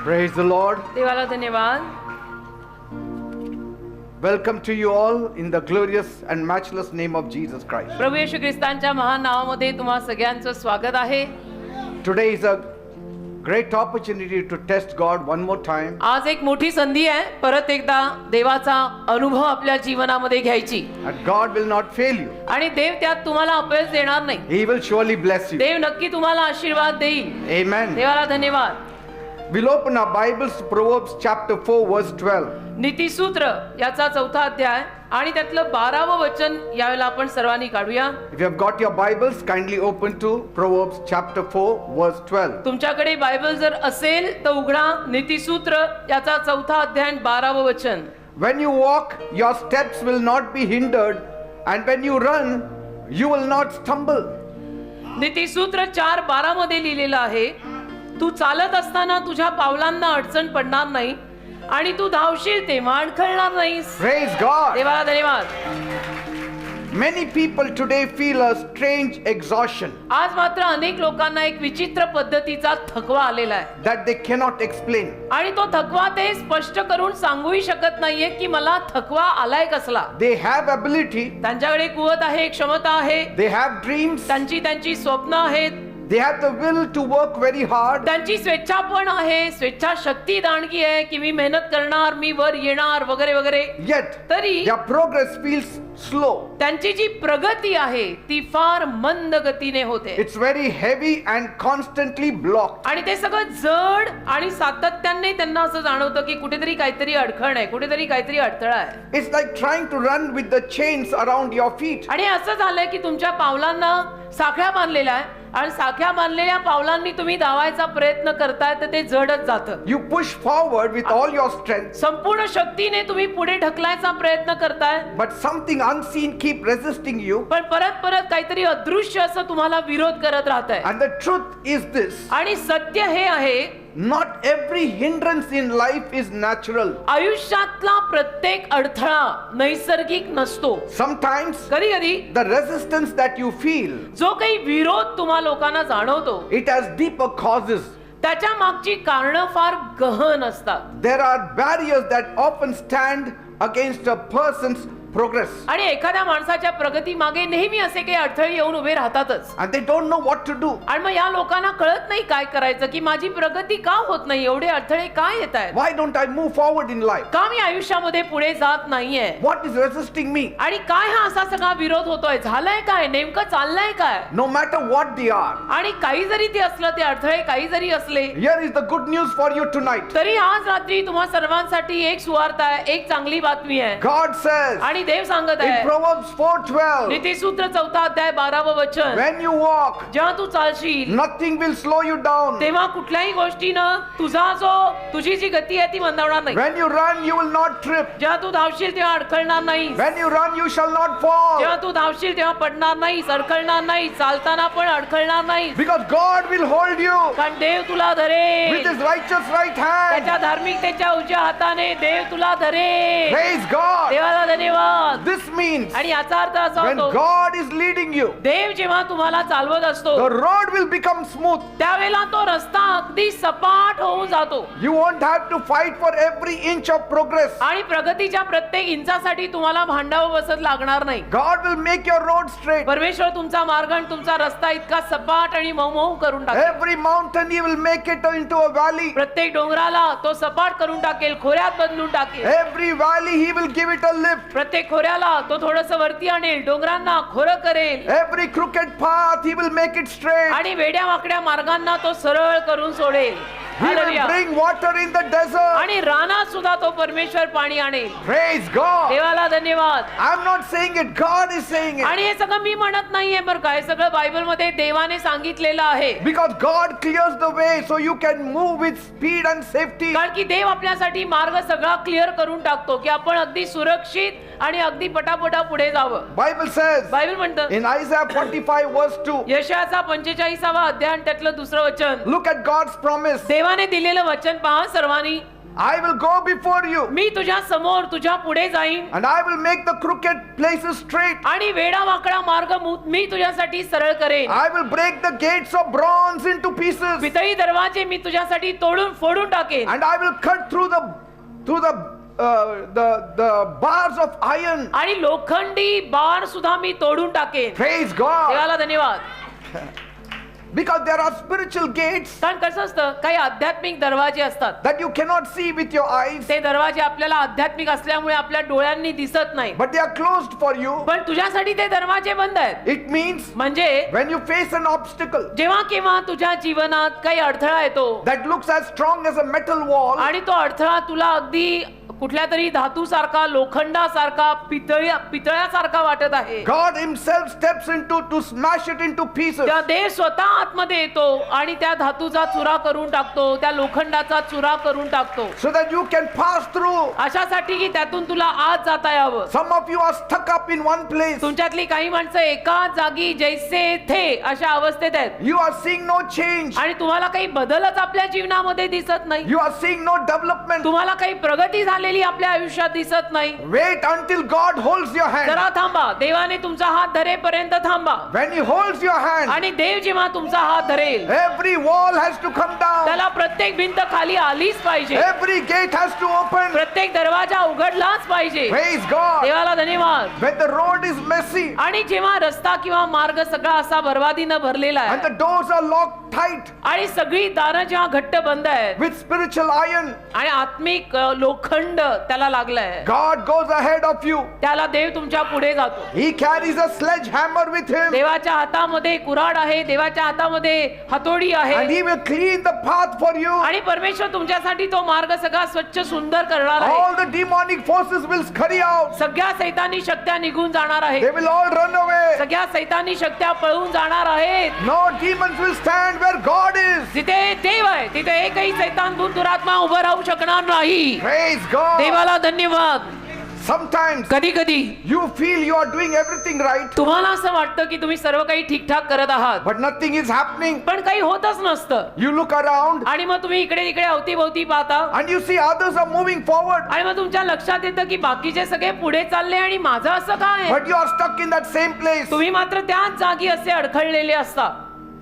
Praise the Lord. देवाला धन्यवाद. Welcome to you all in the glorious and matchless name of Jesus Christ. प्रभू येशू ख्रिस्तांच्या महान नावामध्ये तुम्हा सगळ्यांचं स्वागत आहे. Today is a great opportunity to test God one more time. आज एक मोठी संधी आहे परत एकदा देवाचा अनुभव आपल्या जीवनामध्ये घ्यायची. And God will not fail you. आणि देव त्यात तुम्हाला अपयश देणार नाही. He will surely bless you. देव नक्की तुम्हाला आशीर्वाद देईल. Amen. देवाला धन्यवाद. We'll open our Bibles to Proverbs chapter 4 verse 12. नीतिसूत्र याचा 4था अध्याय आणि त्यातलं 12वं वचन यावेळेला आपण सर्वांनी काढूया. If you have got your Bibles, kindly open to Proverbs chapter 4 verse 12. तुमच्याकडे बायबल जर असेल तर उघडा नीतिसूत्र याचा 4था अध्याय 12वं वचन. When you walk, your steps will not be hindered, and when you run, you will not stumble. नीतिसूत्र 4:12 मध्ये लिहिलेलं आहे, तू चालत असताना तुझ्या पावलांना अडचण पडणार नाही आणि तू धावशील तेव्हा अडखळणार नाहीस. Praise God. देवाला धन्यवाद. Many people today feel a strange exhaustion आज मात्र अनेक लोकांना एक विचित्र पद्धतीचा थकवा आलेला आहे that they cannot explain. आणि तो थकवा ते स्पष्ट करून सांगूही शकत नाहीये की मला थकवा आलाय कसला. They have ability, त्यांच्याकडे कुवत आहे, क्षमता आहे, they have dreams, त्यांची स्वप्न आहेत, they have the will to work very hard, त्यांची स्वेच्छा पण आहे, स्वेच्छा शक्ती दांडगी आहे की मी मेहनत करणार, मी वर येणार वगैरे वगैरे. yet तरी their progress feels slow. त्यांची जी प्रगती आहे ती फार मंद गतीने होते It's very heavy and constantly blocked. आणि ते सगळं जड आणि सातत्याने त्यांना असं जाणवतं की कुठेतरी काहीतरी अडखण आहे, कुठेतरी काहीतरी अडथळा आहे. It's like trying to run with the chains around your feet. आणि असं झालंय की तुमच्या पावलांना साखळ्या बांधलेल्या आहे आणि साखळ्या बांधलेल्या पावलांनी तुम्ही धावायचा प्रयत्न करताय तर ते जडच जातं. You push forward with all your strength, संपूर्ण शक्तीने तुम्ही पुढे ढकलायचा प्रयत्न करताय, but something unseen keep resisting you. पण परत परत काहीतरी अदृश्य असं तुम्हाला विरोध करत राहतंय. And the truth is this: आणि सत्य हे आहे, not every hindrance in life is natural. आयुष्यातला प्रत्येक अडथळा नैसर्गिक नसतो. Sometimes कधी कधी the resistance that you feel, जो काही विरोध तुम्हा लोकांना जाणवतो it has deeper causes. त्याच्या मागची कारणं फार गहन असतात. There are barriers that often stand against a person's progress, आणि एखाद्या माणसाच्या प्रगती मागे नेहमी असे काही अडथळे येऊन उभे राहतातच. and they don't know what to do. आणि मग या लोकांना कळत नाही काय करायचं, की माझी प्रगती का होत नाही, एवढे अडथळे का येत आहेत, Why don't I move forward in life? का मी आयुष्यामध्ये पुढे जात नाहीये, What is resisting me? आणि काय हा असा सगळा विरोध होतोय, झालाय काय, नेमकं चाललंय काय. No matter what they are, आणि काही जरी ते असलं, ते अडथळे काही जरी असले, here is the good news for you tonight. तरी आज रात्री तुम्हा सर्वांसाठी एक सुवार्ता आहे, एक चांगली बातमी आहे. God says आणि देव सांगत in आहे Proverbs 4:12, नीतिसूत्र 4था अध्याय 12वं वचन, when you walk, जेव्हा तू चालशील nothing will slow you down. तेव्हा कुठल्याही गोष्टीनं तुझी जी गती आहे ती मंदावणार नाही. When you run, you will not trip. जेव्हा तू धावशील तेव्हा अडखळणार नाही. When you run, you shall not fall. जेव्हा तू धावशील तेव्हा पडणार नाही, अडखळणार नाही, चालताना पण अडखळणार नाही. Because God will hold you कारण देव तुला धरे, with His righteous right hand. त्याच्या धार्मिकतेच्या उजव्या हाताने देव तुला धरे. Praise God. देवाला धन्यवाद. This means आणि याचा अर्थ असा when होतो, God is leading you, देव जेव्हा तुम्हाला चालवत असतो the road will become smooth. त्यावेळेला तो रस्ता अगदी सपाट होऊन जातो. You won't have to fight for every inch of progress. आणि प्रगतीच्या प्रत्येक इंचासाठी तुम्हाला भांडावं बसत लागणार नाही. God will make your road straight. परमेश्वर तुमचा मार्ग आणि तुमचा रस्ता इतका सपाट आणि मऊ करून टाकेल. Every mountain He will make it into a valley. प्रत्येक डोंगराला तो सपाट करून टाकेल, खोऱ्यात बदलून टाकेल. Every valley He will give it a lift. प्रत्येक खोऱ्याला तो थोडंसं वरती आणेल, डोंगरांना खोरं करेल. Every crooked path He will make it straight. आणि वेड्या वाकड्या मार्गांना तो सरळ करून सोडेल. He will hallelujah. bring water in the desert. आणि रानात सुद्धा तो परमेश्वर पाणी आणेल. Praise God. देवाला धन्यवाद. I'm not saying it, God is saying it. आणि हे सगळं मी म्हणत नाहीये बरं का, हे सगळं बायबल मध्ये देवाने सांगितलेलं आहे. Because God clears the way so you can move with speed and safety. कारण की देव आपल्यासाठी मार्ग सगळा क्लिअर करून टाकतो की आपण अगदी सुरक्षित आणि अगदी पटापटा पुढे जावं. Bible says बायबल म्हणतं in Isaiah 45 verse 2, यशायाचा 45वा अध्याय आणि त्यातलं दुसरं वचन, look at God's promise. देवाने दिलेलं वचन पहा सर्वांनी. I will go before you, मी तुझ्या समोर तुझ्या पुढे जाईन and I will make the crooked places straight. आणि वेडा वाकडा मार्ग मी तुझ्यासाठी सरळ करेन. I will break the gates of bronze into pieces, पितळी दरवाजे मी तुझ्यासाठी तोडून फोडून टाकेन and I will cut through the bars of iron. आणि लोखंडी बाण सुद्धा मी तोडून टाकेन. Praise God. देवाला धन्यवाद. Because there are spiritual gates कारण कसं असतं, काही आध्यात्मिक दरवाजे असतात. that you cannot see with your eyes, ते दरवाजे आपल्याला आध्यात्मिक असल्यामुळे आपल्या डोळ्यांनी दिसत नाही, but they are closed for you. पण तुझ्यासाठी ते दरवाजे बंद आहेत. It means म्हणजे when you face an obstacle जेव्हा केव्हा तुझ्या जीवनात काही अडथळा येतो that looks as strong as a metal wall, आणि तो अडथळा तुला अगदी कुठल्या तरी धातूसारखा, लोखंडासारखा, पितळ्यासारखा वाटत आहे, God himself steps into to smash it into pieces. त्या देव स्वतः आतमध्ये येतो आणि त्या धातूचा चुरा करून टाकतो, त्या लोखंडाचा चुरा करून टाकतो, So that you can pass through. अशासाठी की त्यातून तुला आत जाता यावं. Some of you are stuck up in one place. तुमच्यातली काही माणसं एका जागी जैसे थे अशा अवस्थेत आहेत You are seeing no change. आणि तुम्हाला काही बदलच आपल्या जीवनामध्ये दिसत नाही, You are seeing no development. तुम्हाला काही प्रगती झालेली आपल्या आयुष्यात दिसत नाही. Wait until God holds your hand. जरा थांबा, देवाने तुमचा हात धरेपर्यंत थांबा. When he holds your hand, आणि देव जेव्हा तुमचा हात धरेल every wall has to come down. त्याला प्रत्येक भिंत खाली आलीच पाहिजे, Every gate has to open. प्रत्येक दरवाजा उघडलाच पाहिजे. Praise God. देवाला धन्यवाद. When the road is messy आणि जेव्हा रस्ता किंवा मार्ग सगळा असा बरबादीनं भरलेला and आहे the doors are locked tight आणि सगळी दारं जेव्हा घट्ट बंद आहेत with spiritual iron, आणि आत्मिक लोखंड त्याला लागलंय, God goes ahead of you. त्याला देव तुमच्या पुढे जातो. He carries a sledgehammer with him, देवाच्या हातामध्ये कुऱ्हाड आहे, देवाच्या हातामध्ये हातोडी and आहे he will clean the path for you. आणि परमेश्वर तुमच्यासाठी तो मार्ग सगळा स्वच्छ सुंदर करणार आहे. All the demonic forces will scurry out. सगळ्या सैतानी शक्त्या निघून जाणार They आहेत, will all run away. सगळ्या सैतानी शक्त्या पळून जाणार आहेत. No demons will stand where God is. जिथे देव आहे तिथे एकही सैतान दूर दुरात्मा उभं राहू शकणार नाही. Praise God. देवाला धन्यवाद. Sometimes कधी कधी you feel you are doing everything right, तुम्हाला असं वाटतं की तुम्ही सर्व काही ठीकठाक करत आहात, but nothing is happening. पण काही होतच नसतं. You look around आणि मग तुम्ही इकडे तिकडे अवतीभोवती पाहता and you see others are moving forward, आणि मग तुमच्या लक्षात येतं की बाकीचे सगळे पुढे चालले आणि माझं असं काय आहे? but you are stuck in that same place. तुम्ही मात्र त्याच जागी असे अडखळलेले असता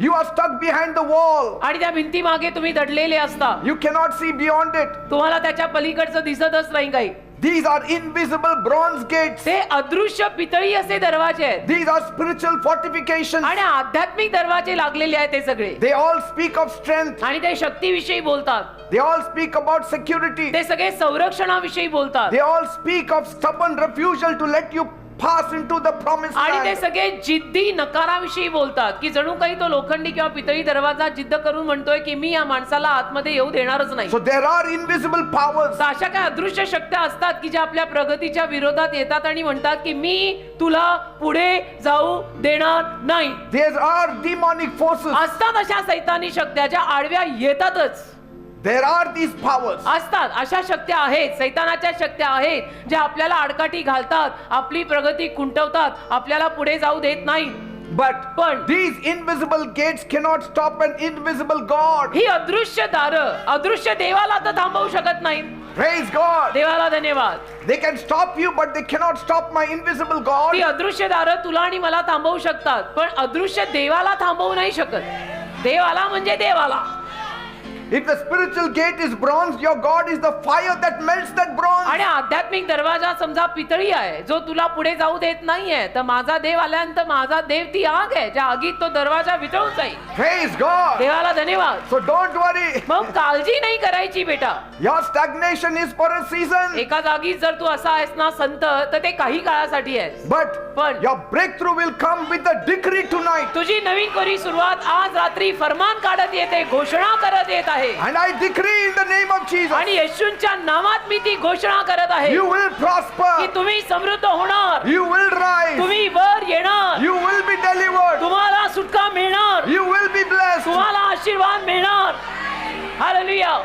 You are stuck behind the wall. आणि त्या भिंती मागे तुम्ही दडलेले असता. You cannot see beyond it. तुम्हाला त्याच्या पलीकडचं दिसतच नाही काही. These are invisible bronze gates. ते अदृश्य पितळी असे दरवाजे आहेत These are spiritual fortifications. आणि आध्यात्मिक दरवाजे लागलेले आहेत ते सगळे, They all speak of strength. आणि ते शक्तीविषयी बोलतात, They all speak about security. ते सगळे संरक्षणाविषयी बोलतात, They all speak of stubborn refusal to let you pass into the promised आणि ते land. सगळे जिद्दी नकाराविषयी बोलतात की जणू काही तो लोखंडी किंवा पितळी दरवाजा जिद्द करून म्हणतोय की मी या माणसाला आतमध्ये येऊ देणारच नाही. So there are invisible powers. तर अशा काही अदृश्य शक्त्या असतात की ज्या आपल्या प्रगतीच्या विरोधात येतात आणि म्हणतात की मी तुला पुढे जाऊ देणार नाही. There are demonic forces. असतात अशा सैतानी शक्त्या ज्या आडव्या येतातच There are these powers. असतात. अशा शक्त्या आहेत, सैतानाच्या शक्त्या आहेत ज्या आपल्याला आडकाठी घालतात, आपली प्रगती खुंटवतात, आपल्याला पुढे जाऊ देत नाही. But these invisible gates cannot stop an invisible God. ही अदृश्य दारं अदृश्य देवाला तर थांबवू शकत नाही. Praise God. देवाला धन्यवाद. They can stop you, but they cannot stop my invisible God. ती अदृश्य दारं तुला आणि मला थांबवू शकतात, पण अदृश्य देवाला थांबवू नाही शकत. देवाला म्हणजे देवाला. If the spiritual gate is bronze, your God is the fire that melts that bronze. आणि आध्यात्मिक दरवाजा समजा पितळी आहे जो तुला पुढे जाऊ देत नाहीये, तर माझा देव आल्यानंतर माझा देव ती आग आहे ज्या आगीत तो दरवाजा वितळून जाईल. Praise God. देवाला धन्यवाद. So don't worry. मग काळजी नाही करायची बेटा. Your stagnation is for a season. एका जागी जर तू असा आहेस ना संत, तर ते काही काळासाठी आहेस. But your breakthrough will come with a decree tonight. तुझी नवीन कोरी सुरुवात आज रात्री फरमान काढत येते, घोषणा करत येत आहे. And I decree in the name of Jesus, आणि येशूंच्या नावात मी ती घोषणा करत आहे you will की prosper. तुम्ही समृद्ध होणार, You will rise. तुम्ही वर येणार, You will be delivered. तुम्हाला सुटका मिळणार, You will be blessed. तुम्हाला आशीर्वाद मिळणार. Hallelujah.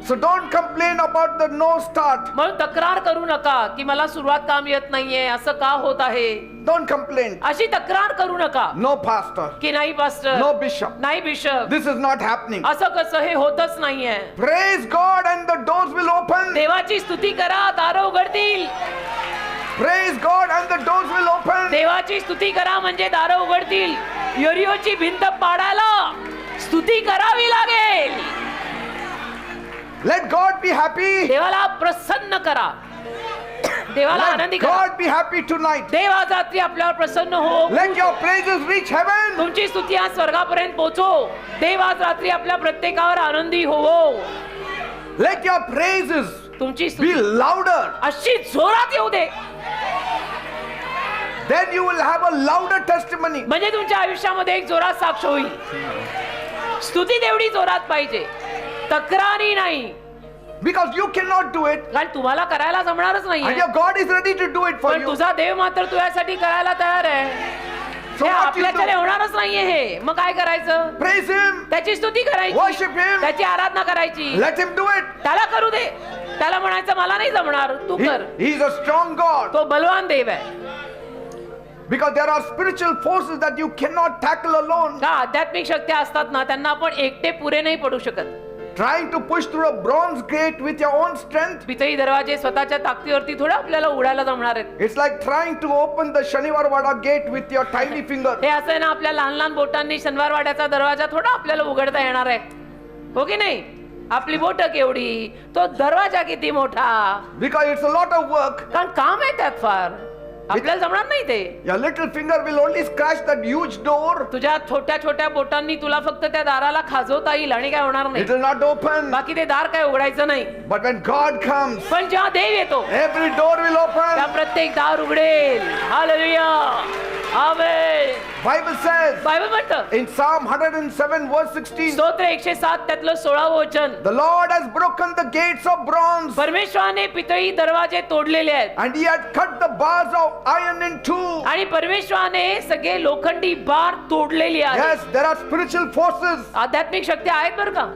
So don't complain about the no start. म्हणून तक्रार करू नका की मला सुरुवात काम येत नाहीये, असं का होत आहे, Don't complain. अशी तक्रार करू नका No pastor. की नाही पास्टर, No bishop. नाही bishop, This is not happening. असं कसं, हे होतच नाहीये. Praise God and the doors will open. देवाची स्तुती करा, दारं उघडतील. Praise God and the doors will open. देवाची स्तुती करा म्हणजे दारं उघडतील. यरीहोची भिंत पाडायला स्तुती करावी लागेल. Let God be happy. देवाला प्रसन्न करा, देवाला आनंदी Let करा. God be happy tonight. देव आज रात्री आपल्यावर प्रसन्न हो. Let your praises reach heaven. तुमची स्तुती आज स्वर्गापर्यंत पोहोचो. देव आज रात्री आपल्या प्रत्येकावर आनंदी होवो. Let your praises तुमची be स्तुती louder. अशी जोरात येऊ दे, Then you will have a louder testimony. म्हणजे तुमच्या आयुष्यामध्ये एक जोरात साक्ष होईल. स्तुती तेवढी जोरात पाहिजे, तक्रारी नाही, Because you cannot do it. कारण तुम्हाला करायला जमणारच And नाहीये. your God is ready to do it for पण you. तुझा देव मात्र तुझ्यासाठी करायला तयार आहे. So हे what you आपल्याकडे do? होणारच नाहीये. हे मग काय करायचं? Praise Him. त्याची स्तुती करायची, Worship Him. त्याची आराधना करायची. Let Him do it. त्याला करू दे. त्याला म्हणायचं मला नाही जमणार, तू कर. He is a strong God. तो बलवान देव आहे. Because there are spiritual forces that you cannot tackle alone. का आध्यात्मिक शक्त्या असतात ना, त्यांना आपण एकटे पुरे नाही पडू शकत. Trying to push through a bronze gate with your own strength. पितळी दरवाजे स्वतःच्या ताकदीवरती थोडं आपल्याला उडायला जमणार आहेत. It's like trying to open the Shaniwarwada gate with your tiny finger. हे असं आहे ना, आपल्या लहान लहान बोटांनी शनिवार वाड्याचा दरवाजा थोडा आपल्याला उघडता येणार आहे, हो की नाही? आपली बोट केवढी, तो दरवाजा किती मोठा, Because it's a lot of work. कारण काम आहे त्यात फार, आपल्याला जमणार नाही ते. Your little finger will only scratch that huge door. तुझ्या छोट्या छोट्या बोटांनी तुला फक्त त्या दाराला खाजवता येईल आणि काय होणार It नाही. will not open. बाकी ते दार काय उघडायचं नाही. But when God comes, पण जेव्हा देव येतो every door will त्या open. प्रत्येक दार उघडेल. हालेलुया, आमेन. Bible says बायबल म्हणतं in Psalm 107 verse 16, स्तोत्र 107 त्यातलं 16 वचन, the Lord has broken the gates of bronze परमेश्वराने पितळी दरवाजे तोडलेले आहेत and He had cut the bars of iron in two. आणि परमेश्वराने सगळे लोखंडी बार तोडलेली आहेत. Yes, there are spiritual forces. आध्यात्मिक शक्ती आहेत बरं का.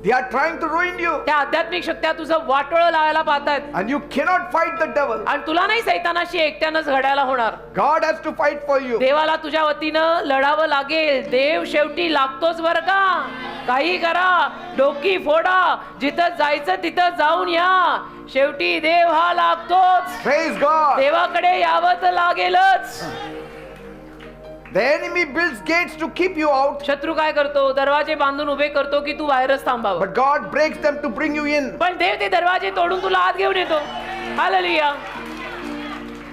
They are trying to ruin you. त्या आध्यात्मिक शक्त्या तुझं वाटोळं लावायला पाहतायत And you cannot fight the devil. आणि तुला नाही सैतानाशी एकट्यानंच घडायला होणार. God has to fight for you. देवाला तुझ्या वतीनं लढावं लागेल. देव शेवटी लागतोच बरं का. काही करा, डोकी फोडा, जिथं जायचं तिथं जाऊन या, शेवटी देव हा लागतोच. Praise God. देवाकडे यावं तर लागेलच. The enemy builds gates to keep you out, शत्रू काय करतो? दरवाजे बांधून उभे करतो की तू बाहेरच थांबावं. but God breaks them to bring you in. पण देव ते दरवाजे तोडून तुला आत घेऊन येतो. Hallelujah.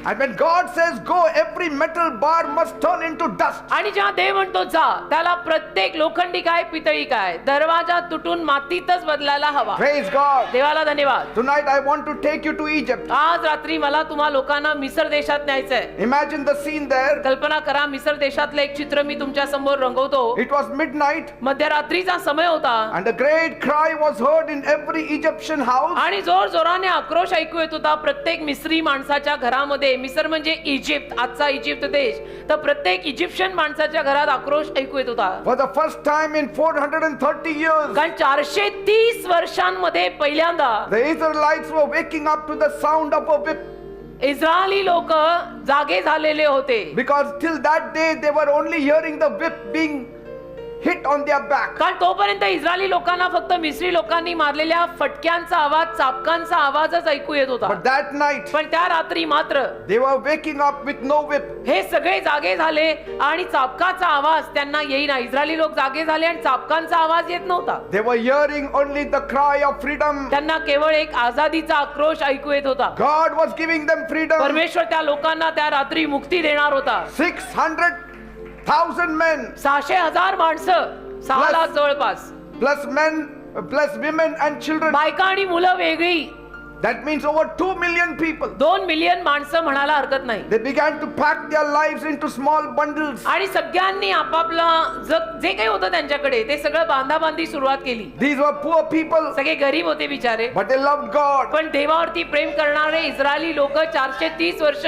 And when God says go, every metal bar must turn into dust. आणि जेव्हा देव म्हणतो जा, त्याला प्रत्येक लोखंडी काय, पितळी काय, दरवाजा तुटून मातीतच बदलायला हवा. Praise God. देवाला धन्यवाद. Tonight I want to take you to Egypt. आज रात्री मला तुम्हा लोकांना मिसर देशात न्यायचंय. Imagine the scene there. कल्पना करा, मिसर देशातलं एक चित्र मी तुमच्या समोर रंगवतो. It was midnight मध्यरात्रीचा समय होता and a great cry was heard in every Egyptian house. आणि जोर जोराने आक्रोश ऐकू येत होता प्रत्येक मिस्री माणसाच्या घरामध्ये. मिसर म्हणजे इजिप्त, आजचा इजिप्त देश. तर प्रत्येक इजिप्शियन माणसाच्या घरात आक्रोश ऐकू येत होता. For the first time in 430 years, कारण 430 वर्षांमध्ये पहिल्यांदा the Israelites were waking up to the sound of a whip. Israeli लोक जागे झालेले होते. Because till that day they were only hearing the whip being hit on their back. कारण तोपर्यंत Israeli लोकांना फक्त मिस्री लोकांनी मारलेल्या फटक्यांचा आवाज, चापकांचा आवाजच ऐकू येत होता. But that night पण त्या रात्री मात्र they were waking up with no whip. हे सगळे जागे झाले आणि चापकाचा आवाज त्यांना येईना. इस्रायली लोक जागे झाले आणि चापकांचा आवाज येत नव्हता. They were hearing only the cry of freedom. त्यांना केवळ एक आझादीचा आक्रोश ऐकू येत होता. God was giving them freedom. परमेश्वर त्या लोकांना त्या रात्री मुक्ती देणार होता. 600,000 men 600,000 माणसं, 6 लाख जवळपास, plus men plus women and children. बायका आणि मुलं वेगळी, That means over 2 million people. 2 million माणसं म्हणायला हरकत नाही. They began to pack their lives into small bundles. आणि सगळ्यांनी आपापला जे काही होतं त्यांच्याकडे ते सगळं बांधाबांधी सुरुवात केली. These were poor people, सगळे गरीब होते बिचारे, but they loved God. पण देवावरती प्रेम करणारे इस्रायली लोक 430 वर्ष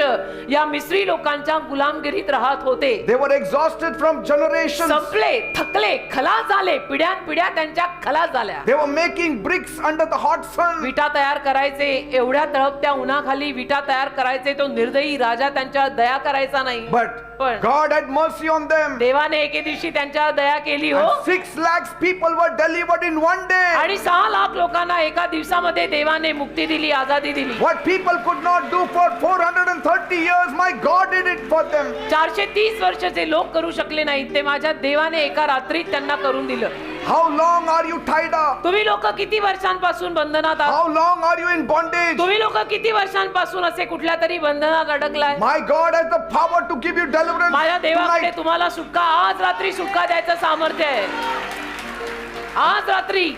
या मिस्री लोकांच्या गुलामगिरीत राहत होते. They were exhausted from generations. संपले, थकले, खलास झाले, पिढ्यानपिढ्या त्यांच्या खलास झाल्या. They were making bricks under the hot sun. विटा तयार करायचे, एवढ्या तळपत्या उन्हाखाली विटा तयार करायचे. तो निर्दयी राजा त्यांच्या दया करायचा नाही. But पण God had mercy on them. देवाने एके दिवशी त्यांच्यावर दया केली हो. And 6 lakhs people were delivered in one day. आणि 6 लाख लोकांना एका दिवसामध्ये देवाने मुक्ती दिली, आजादी दिली. What people could not do for 430 years, my God did it for them. 430 वर्ष जे लोक करू शकले नाहीत ते माझ्या देवाने एका रात्रीत त्यांना करून दिलं. How long are you tied up? तुम्ही लोक किती वर्षांपासून बंधनात आहात? How long are you in bondage? तुम्ही लोक किती वर्षांपासून असे कुठल्या तरी बंधनात अडकलाय? My God has the power to give you deliverance माझ्या देवाकडे tonight. तुम्हाला सुटका, आज रात्री सुटका द्यायचं सामर्थ्य आहे. आज रात्री.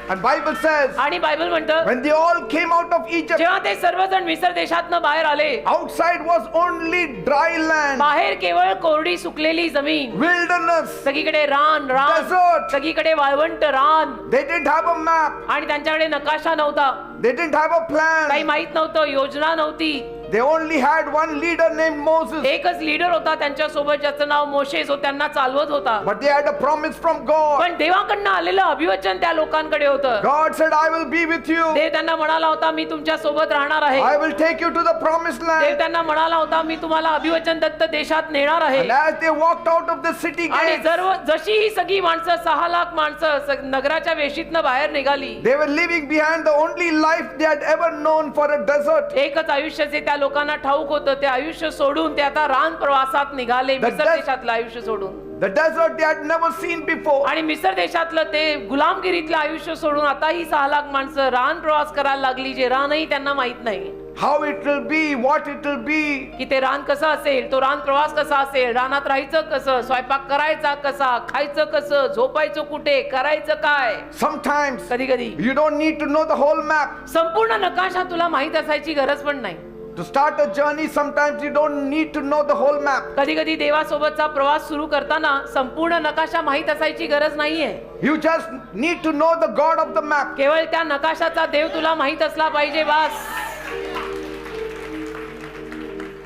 And Bible says, आणि बायबल म्हणतं when they all came out of Egypt, जेव्हा ते सर्वजण मिस्र देशातनं बाहेर आले, outside was only dry land, बाहेर केवळ कोरडी सुकलेली जमीन, wilderness, सगळीकडे रान रान, desert. सगळीकडे वाळवंट रान. They didn't have a map. आणि त्यांच्याकडे नकाशा नव्हता, They didn't have a काही plan. माहित नव्हतं, योजना नव्हती. They only had one leader named Moses. एकच लीडर होता त्यांच्या सोबत ज्याचं नाव मोशे, जो त्यांना चालवत होता. But they had a promise from God. पण देवाकडनं आलेलं अभिवचन त्या लोकांकडे होतं. God said, I will be with you. देव त्यांना म्हणाला होता, मी तुमच्या सोबत राहणार आहे. I will take you to the promised Dev land. त्यांना म्हणाला होता, मी तुम्हाला अभिवचन दत्त देशात नेणार आहे. And as they walked out of the city आणि gates, जशी ही सगळी माणसं 6 लाख माणसं नगराच्या वेशीतनं बाहेर निघाली, they were living behind the only life they had ever known for a desert. एकच आयुष्य जे त्या लोकांना ठाऊक होतं, ते आयुष्य सोडून ते आता रान प्रवासात निघाले. मिस्र देशातलं आयुष्य सोडून, The desert they had never seen before. आणि मिस्र देशातलं ते गुलामगिरीतलं आयुष्य सोडून आता ही 6 लाख माणसं रान प्रवास करायला लागली, जे रानही त्यांना माहित नाही. How it will be, what it will be. की ते रान कसं असेल, तो रान प्रवास कसा असेल, रानात राहायचं कसं, स्वयंपाक करायचा कसा, खायचं कसं, झोपायचं कुठे, करायचं काय. Sometimes कधी कधी you don't need to know the whole map. संपूर्ण नकाशा तुला माहित असायची गरज पण नाही. To start a journey, sometimes you don't need to know the whole map. कधी कधी देवासोबतचा प्रवास सुरू करताना संपूर्ण नकाशा माहित असायची गरज नाहीये. You just need to know the God of the map. केवळ त्या नकाशाचा देव तुला माहित असला पाहिजे बास.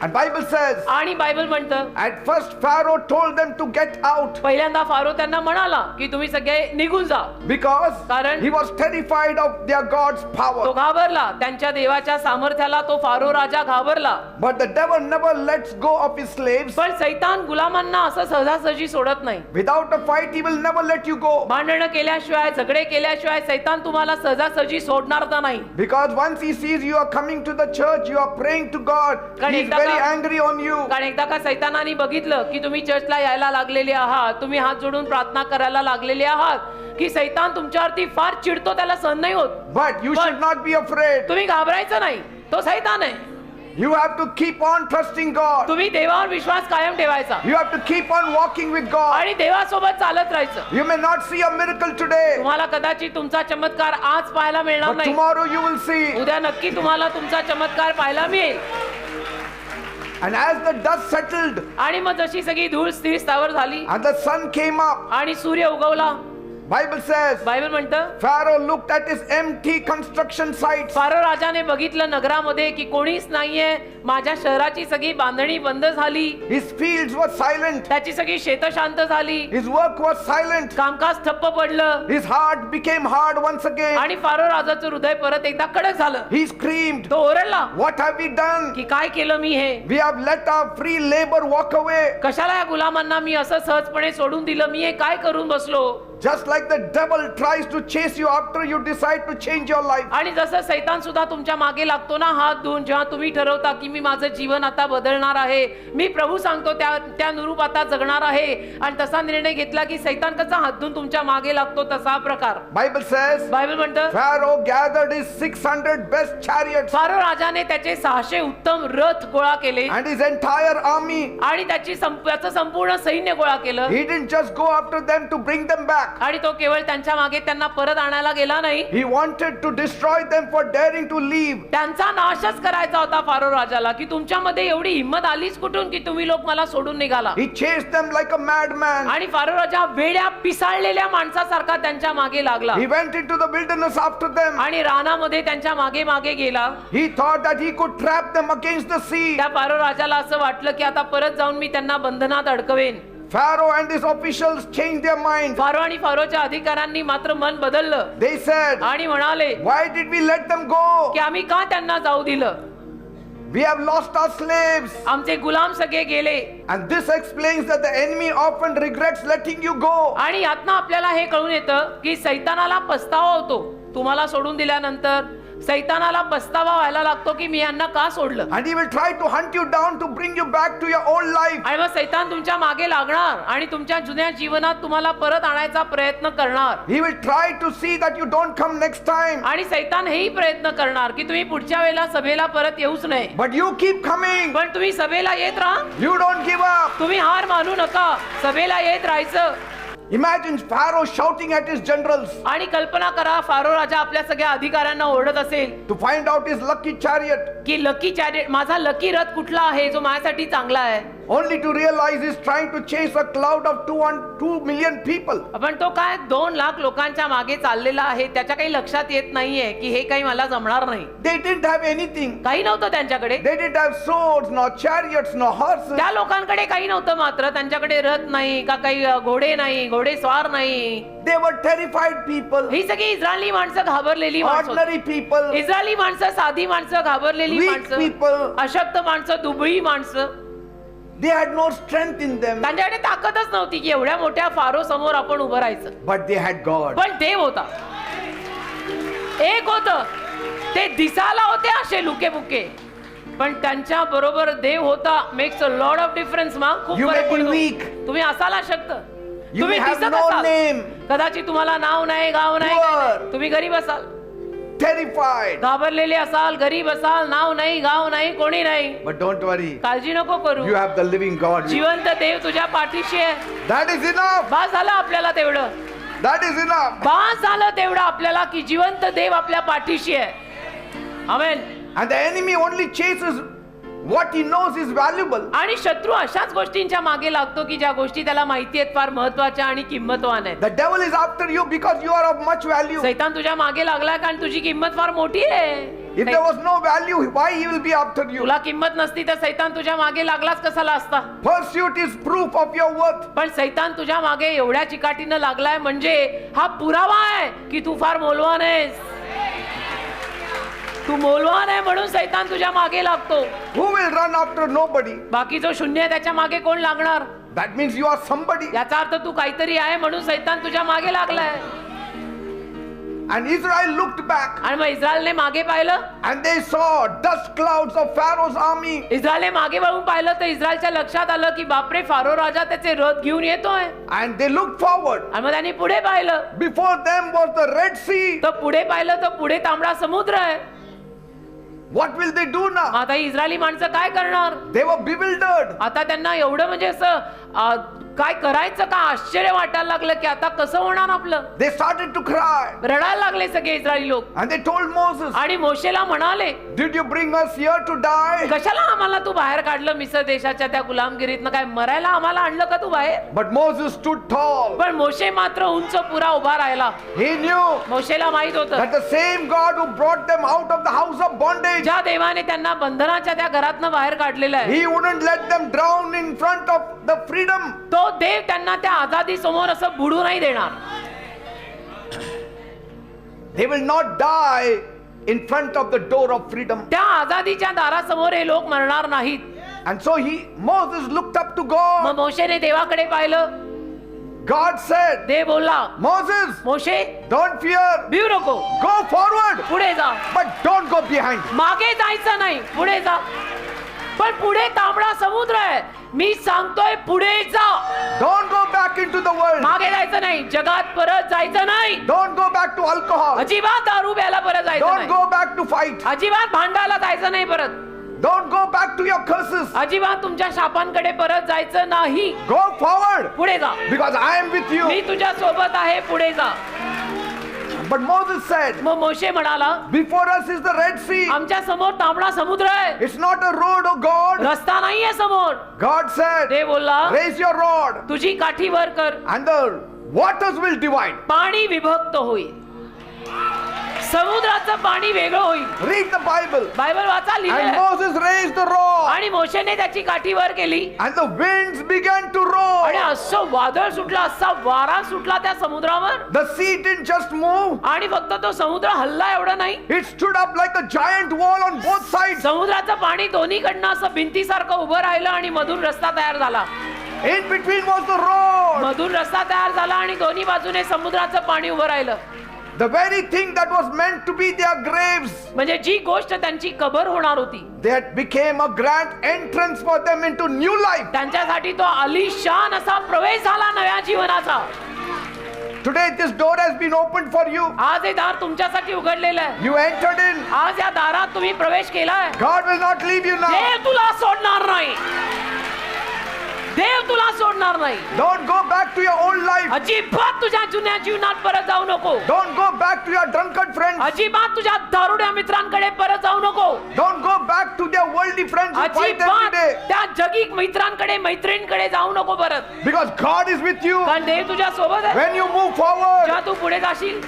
And Bible says, आणि बायबल म्हणतं, at first Pharaoh told them to get out पहिल्यांदा फारो त्यांना म्हणाला की तुम्ही सगळे निघून जा, because कारण he was terrified of their God's तो power. घाबरला, त्यांच्या देवाच्या सामर्थ्याला तो फारो राजा घाबरला. But the devil never lets go of his slaves. पण सैतान गुलामांना असं सहजासहजी सोडत नाही. Without a fight, he will never let you go. भांडणं केल्याशिवाय, झगडे केल्याशिवाय सैतान तुम्हाला सहजासहजी सोडणार तर नाही. Because once he sees you are coming to the church, you are praying to God, कारण he is एकदा very का- angry on you. कारण एकदा का सैतानाने बघितलं की तुम्ही चर्चला यायला लागलेले आहात, तुम्ही हात जोडून प्रार्थना करायला लागलेले आहात, की सैतान तुमच्यावरती फार चिडतो, त्याला सहन नाही होत. But you should not be afraid. तुम्ही घाबरायचं नाही, तो सैतान आहे. You have to keep on trusting God. तुम्ही देवावर विश्वास कायम ठेवायचा You have to keep on walking with God. आणि देवासोबत चालत राहायचं. You may not see a miracle today, तुम्हाला कदाचित तुमचा चमत्कार आज पाहायला मिळणार but नाही, tomorrow you will see. उद्या नक्की तुम्हाला तुमचा चमत्कार पाहायला मिळेल. And as the dust settled आणि मग जशी सगळी धूळ स्थिर स्थावर झाली and the sun came up, आणि सूर्य उगवला, Bible says, बायबल म्हणतं, Pharaoh looked at his empty construction sites. Pharaoh राजाने बघितलं नगरामध्ये की कोणीच नाहीये, माझ्या शहराची सगळी बांधणी बंद झाली, His fields were silent. त्याची सगळी शेत शांत झाली, His work was silent. कामकाज ठप्प पडलं, His heart became hard once again. आणि फारो राजाचं हृदय परत एकदा कडक झालं. He screamed, तो ओरडला what have we done? की काय केलं मी हे, We have let our free labor walk away. कशाला या गुलामांना मी असं सहजपणे सोडून दिलं, मी हे काय करून बसलो. Just like the devil tries to chase you after you decide to change your life. आणि जसं सैतान सुद्धा तुमच्या मागे लागतो ना हात धुवून, जेव्हा तुम्ही ठरवता की मी माझं जीवन आता बदलणार आहे, मी प्रभू सांगतो त्या अनुरूप आता जगणार आहे, आणि तसा निर्णय घेतला की सैतान कसा हात धुवून तुमच्या मागे लागतो, तसा प्रकार. Bible says, बायबल म्हणतं, Pharaoh gathered his 600 best chariots pharaoh राजाने त्याचे 600 उत्तम रथ गोळा केले and his entire army. आणि त्याचं संपूर्ण सैन्य गोळा केलं. He didn't just go after them to bring them back. back. आणि तो केवळ त्यांच्या मागे त्यांना परत आणायला गेला नाही, He wanted to destroy them for daring to leave. त्यांचा नाशच करायचा होता फारो राजाला, की तुमच्यामध्ये एवढी हिंमत आलीच कुठून की तुम्ही लोक मला सोडून निघाला. He chased them like a madman. आणि फारो राजा वेड्या पिसाळलेल्या माणसासारखा त्यांच्या मागे लागला He went into the wilderness after them. आणि रानामध्ये त्यांच्या मागे मागे गेला. He thought that he could trap them against the sea. त्या फारो राजाला असं वाटलं की आता परत जाऊन मी त्यांना बंधनात अडकवेन. Pharaoh and his officials changed their mind. Pharaoh आणि फारोच्या अधिकाऱ्यांनी मात्र मन बदललं They said, आणि म्हणाले why did we let them go? की आम्ही का त्यांना जाऊ दिलं? We have lost our slaves. आमचे गुलाम सगळे गेले. And this explains that the enemy often regrets letting you go. आणि यातनं आपल्याला हे कळून येतं की सैतानाला पस्तावा होतो. तुम्हाला सोडून दिल्यानंतर सैतानाला पस्तावा व्हायला लागतो की मी यांना का सोडलं. And he will try to hunt you down to bring you back to your old life. आणि मग सैतान तुमच्या मागे लागणार आणि तुमच्या जुन्या जीवनात तुम्हाला परत आणायचा प्रयत्न करणार. He will try to see that you don't come next time. आणि सैतान हेही प्रयत्न करणार की तुम्ही पुढच्या वेळेला सभेला परत येऊच नये. But you keep coming. पण तुम्ही सभेला येत राहा. You don't give up. तुम्ही हार मानू नका. सभेला येत राहायचं. Imagine Pharaoh shouting at his generals आणि कल्पना करा फारो राजा आपल्या सगळ्या अधिकाऱ्यांना ओरडत असेल to find out his lucky chariot, की लकी चॅरिट, माझा लकी रथ कुठला आहे जो माझ्यासाठी चांगला आहे. only to realize he's trying to chase a cloud of 2 million people. पण तो काय 2 लाख लोकांच्या मागे चाललेला आहे. त्याच्या काही लक्षात येत नाहीये की हे काही मला जमणार नाही. They didn't have anything. काही नव्हतं त्यांच्याकडे. They didn't have swords, nor chariots, nor horses. त्या लोकांकडे काही नव्हतं, मात्र त्यांच्याकडे रथ नाही का काही घोडे नाही, घोडेस्वार नाही. They were terrified people, ही सगळी इस्रायली माणसं घाबरलेली माणसं. ordinary people, इस्रायली माणसं, साधी माणसं, घाबरलेली weak माणसं, people. अशक्त माणसं, दुबळी माणसं. They had no strength in them, त्यांच्याकडे ताकदच नव्हती की एवढ्या मोठ्या फारो समोर आपण उभं राहायचं. but they had God. पण देव होता, एक होतं. ते दिसायला होते असे लुके बुके, पण त्यांच्या बरोबर देव होता. Makes a lot of difference. मग खूप You may फरक be पडतो. weak. तुम्ही असाल अशक्त, You तुम्ही may have दिसत no असाल, name, कदाचित तुम्हाला नाव नाही, गाव नाही, Poor. काही नाही. तुम्ही गरीब असाल, terrified. घाबरलेले असाल, गरीब असाल, नाव नाही, गाव नाही, कोणी नाही. But don't worry, काळजी नको करू. you have the living God. जिवंत देव तुझ्या पाठीशी आहे. That is enough. बास झालं आपल्याला तेवढं. That is enough. बास झालं तेवढं आपल्याला की जिवंत देव आपल्या पाठीशी आहे. आमेन. And the enemy only chases what he knows is valuable. आणि शत्रू अशाच गोष्टींच्या मागे लागतो की ज्या गोष्टी त्याला माहिती आहेत फार महत्वाच्या आणि किंमतवान आहेत. The devil is after you because you are of much value. सैतान तुझ्या मागे लागलाय कारण तुझी किंमत फार मोठी आहे. If there was no value, why he will be after you? तुला किंमत नसती तर सैतान तुझ्या मागे लागलाच कसाला असता. Pursuit is proof of your worth. पण सैतान तुझ्या मागे एवढ्या चिकाटीनं लागलाय म्हणजे हा पुरावा आहे की तू फार मौल्यवान आहेस. तू मौल्यवान आहे म्हणून सैतान तुझ्या मागे लागतो. Who will run after nobody? बाकी जो शून्य आहे त्याच्या मागे कोण लागणार? That means you are somebody. याचा अर्थ तू काहीतरी आहे म्हणून सैतान तुझ्या मागे लागलाय. And Israel looked back आणि मग इस्रायलने मागे पाहिलं. and they saw dust clouds of Pharaoh's army. इस्रायलने मागे वळून पाहिलं तर इस्रायलच्या लक्षात आलं की बापरे फारो राजा त्याचे रथ घेऊन येतोय. And they looked forward. आणि मग त्यांनी पुढे पाहिलं Before them was the Red Sea. तर पुढे पाहिलं तर पुढे तांबडा समुद्र आहे. What will they do now? आता ही इस्रायली माणसं काय करणार? They were bewildered. आता त्यांना एवढं म्हणजे असं काय करायचं का आश्चर्य वाटायला लागलं की आता कसं होणार आपलं. They started to cry. रडायला लागले सगळे इस्रायली लोक. And they told Moses, आणि मोशेला म्हणाले did you bring us here to die? कशाला आम्हाला तू बाहेर काढलं मिस्र देशाच्या त्या गुलामगिरीतनं? काय मरायला आम्हाला आणलं का तू बाहेर? But Moses stood tall. पण मोशे मात्र उंच पुरा उभा राहिला. He knew मोशेला माहित होतं that the same God who brought them out of the house of bondage, ज्या देवाने त्यांना बंधनाच्या त्या घरातनं बाहेर काढलेलं आहे he wouldn't let them drown in front of the freedom. तो देव त्यांना त्या आझादी समोर असं बुडू नाही देणार. They will not die in front of the door of freedom. त्या आझादीच्या दारासमोर हे लोक मरणार नाहीत. And so Moses looked up to मग God. मोशेने देवाकडे पाहिलं. God said, देव बोलला Moses, मोशे don't fear. भिऊ नको, Go forward, पुढे जा. but don't go behind. मागे जायचं नाही, पुढे जा. पण पुढे तांबडा समुद्र आहे. मी सांगतोय पुढे जा. Don't go back into the world. मागे जायचं नाही, जगात परत जायचं नाही. Don't go back to alcohol. अजिबात दारू प्यायला परत जायचं Don't नाही. go back to fight. अजिबात भांडायला जायचं नाही परत. Don't go back to your curses. अजिबात तुमच्या शापांकडे परत जायचं नाही. Go forward. पुढे जा, Because I am with you. मी तुझ्या सोबत आहे. पुढे जा. But Moses said, मग मोशे म्हणाला, before us is the Red Sea. आमच्या समोर तांबडा समुद्र आहे, It's not a road, oh God. रस्ता नाहीये समोर. God said, ते बोलला, raise your rod तुझी काठी वर कर, and the waters will divide. पाणी विभक्त होईल, समुद्राचं पाणी वेगळं होईल. Read the Bible. बायबल वाचा, And लिहिलंय. Moses raised the rod आणि मोशेने त्याची काठी वर केली and the winds began to roar. आणि असं वादळ सुटलं, असा वारा सुटला त्या समुद्रावर. The sea didn't just move. आणि फक्त तो समुद्र हल्ला एवढं नाही, It stood up like a giant wall on both sides. समुद्राचं पाणी दोन्हीकडनं असं भिंतीसारखं उभं राहिलं आणि मधून रस्ता तयार झाला. In between was the road. मधून रस्ता तयार झाला आणि दोन्ही बाजूने समुद्राचं पाणी उभं राहिलं. The very thing that was meant to be their graves, म्हणजे जी गोष्ट त्यांची कबर होणार होती, that became a grand entrance for them into new life. त्यांच्यासाठी तो आलिशान असा प्रवेश झाला नव्या जीवनाचा. Today this door has been opened for you. आज हे दार तुमच्यासाठी उघडलेलं आहे. You entered in. आज या दारात तुम्ही प्रवेश केलाय. God will not leave you now. देव तुला सोडणार नाही. देव तुला सोडणार नाही. Don't go back to your old life. अजिबात तुझ्या जुन्या जीवनात परत जाऊ नको. Don't go back to your drunkard friends. अजिबात तुझ्या दारुड्या मित्रांकडे परत जाऊ नको. Don't go back to their worldly friends who fight every अजिबात day. त्या जगिक मित्रांकडे मैत्रिणींकडे जाऊ नको परत. Because God is with you. कारण देव तुझ्या सोबत आहे. When you move forward, जेव्हा तू पुढे जाशील.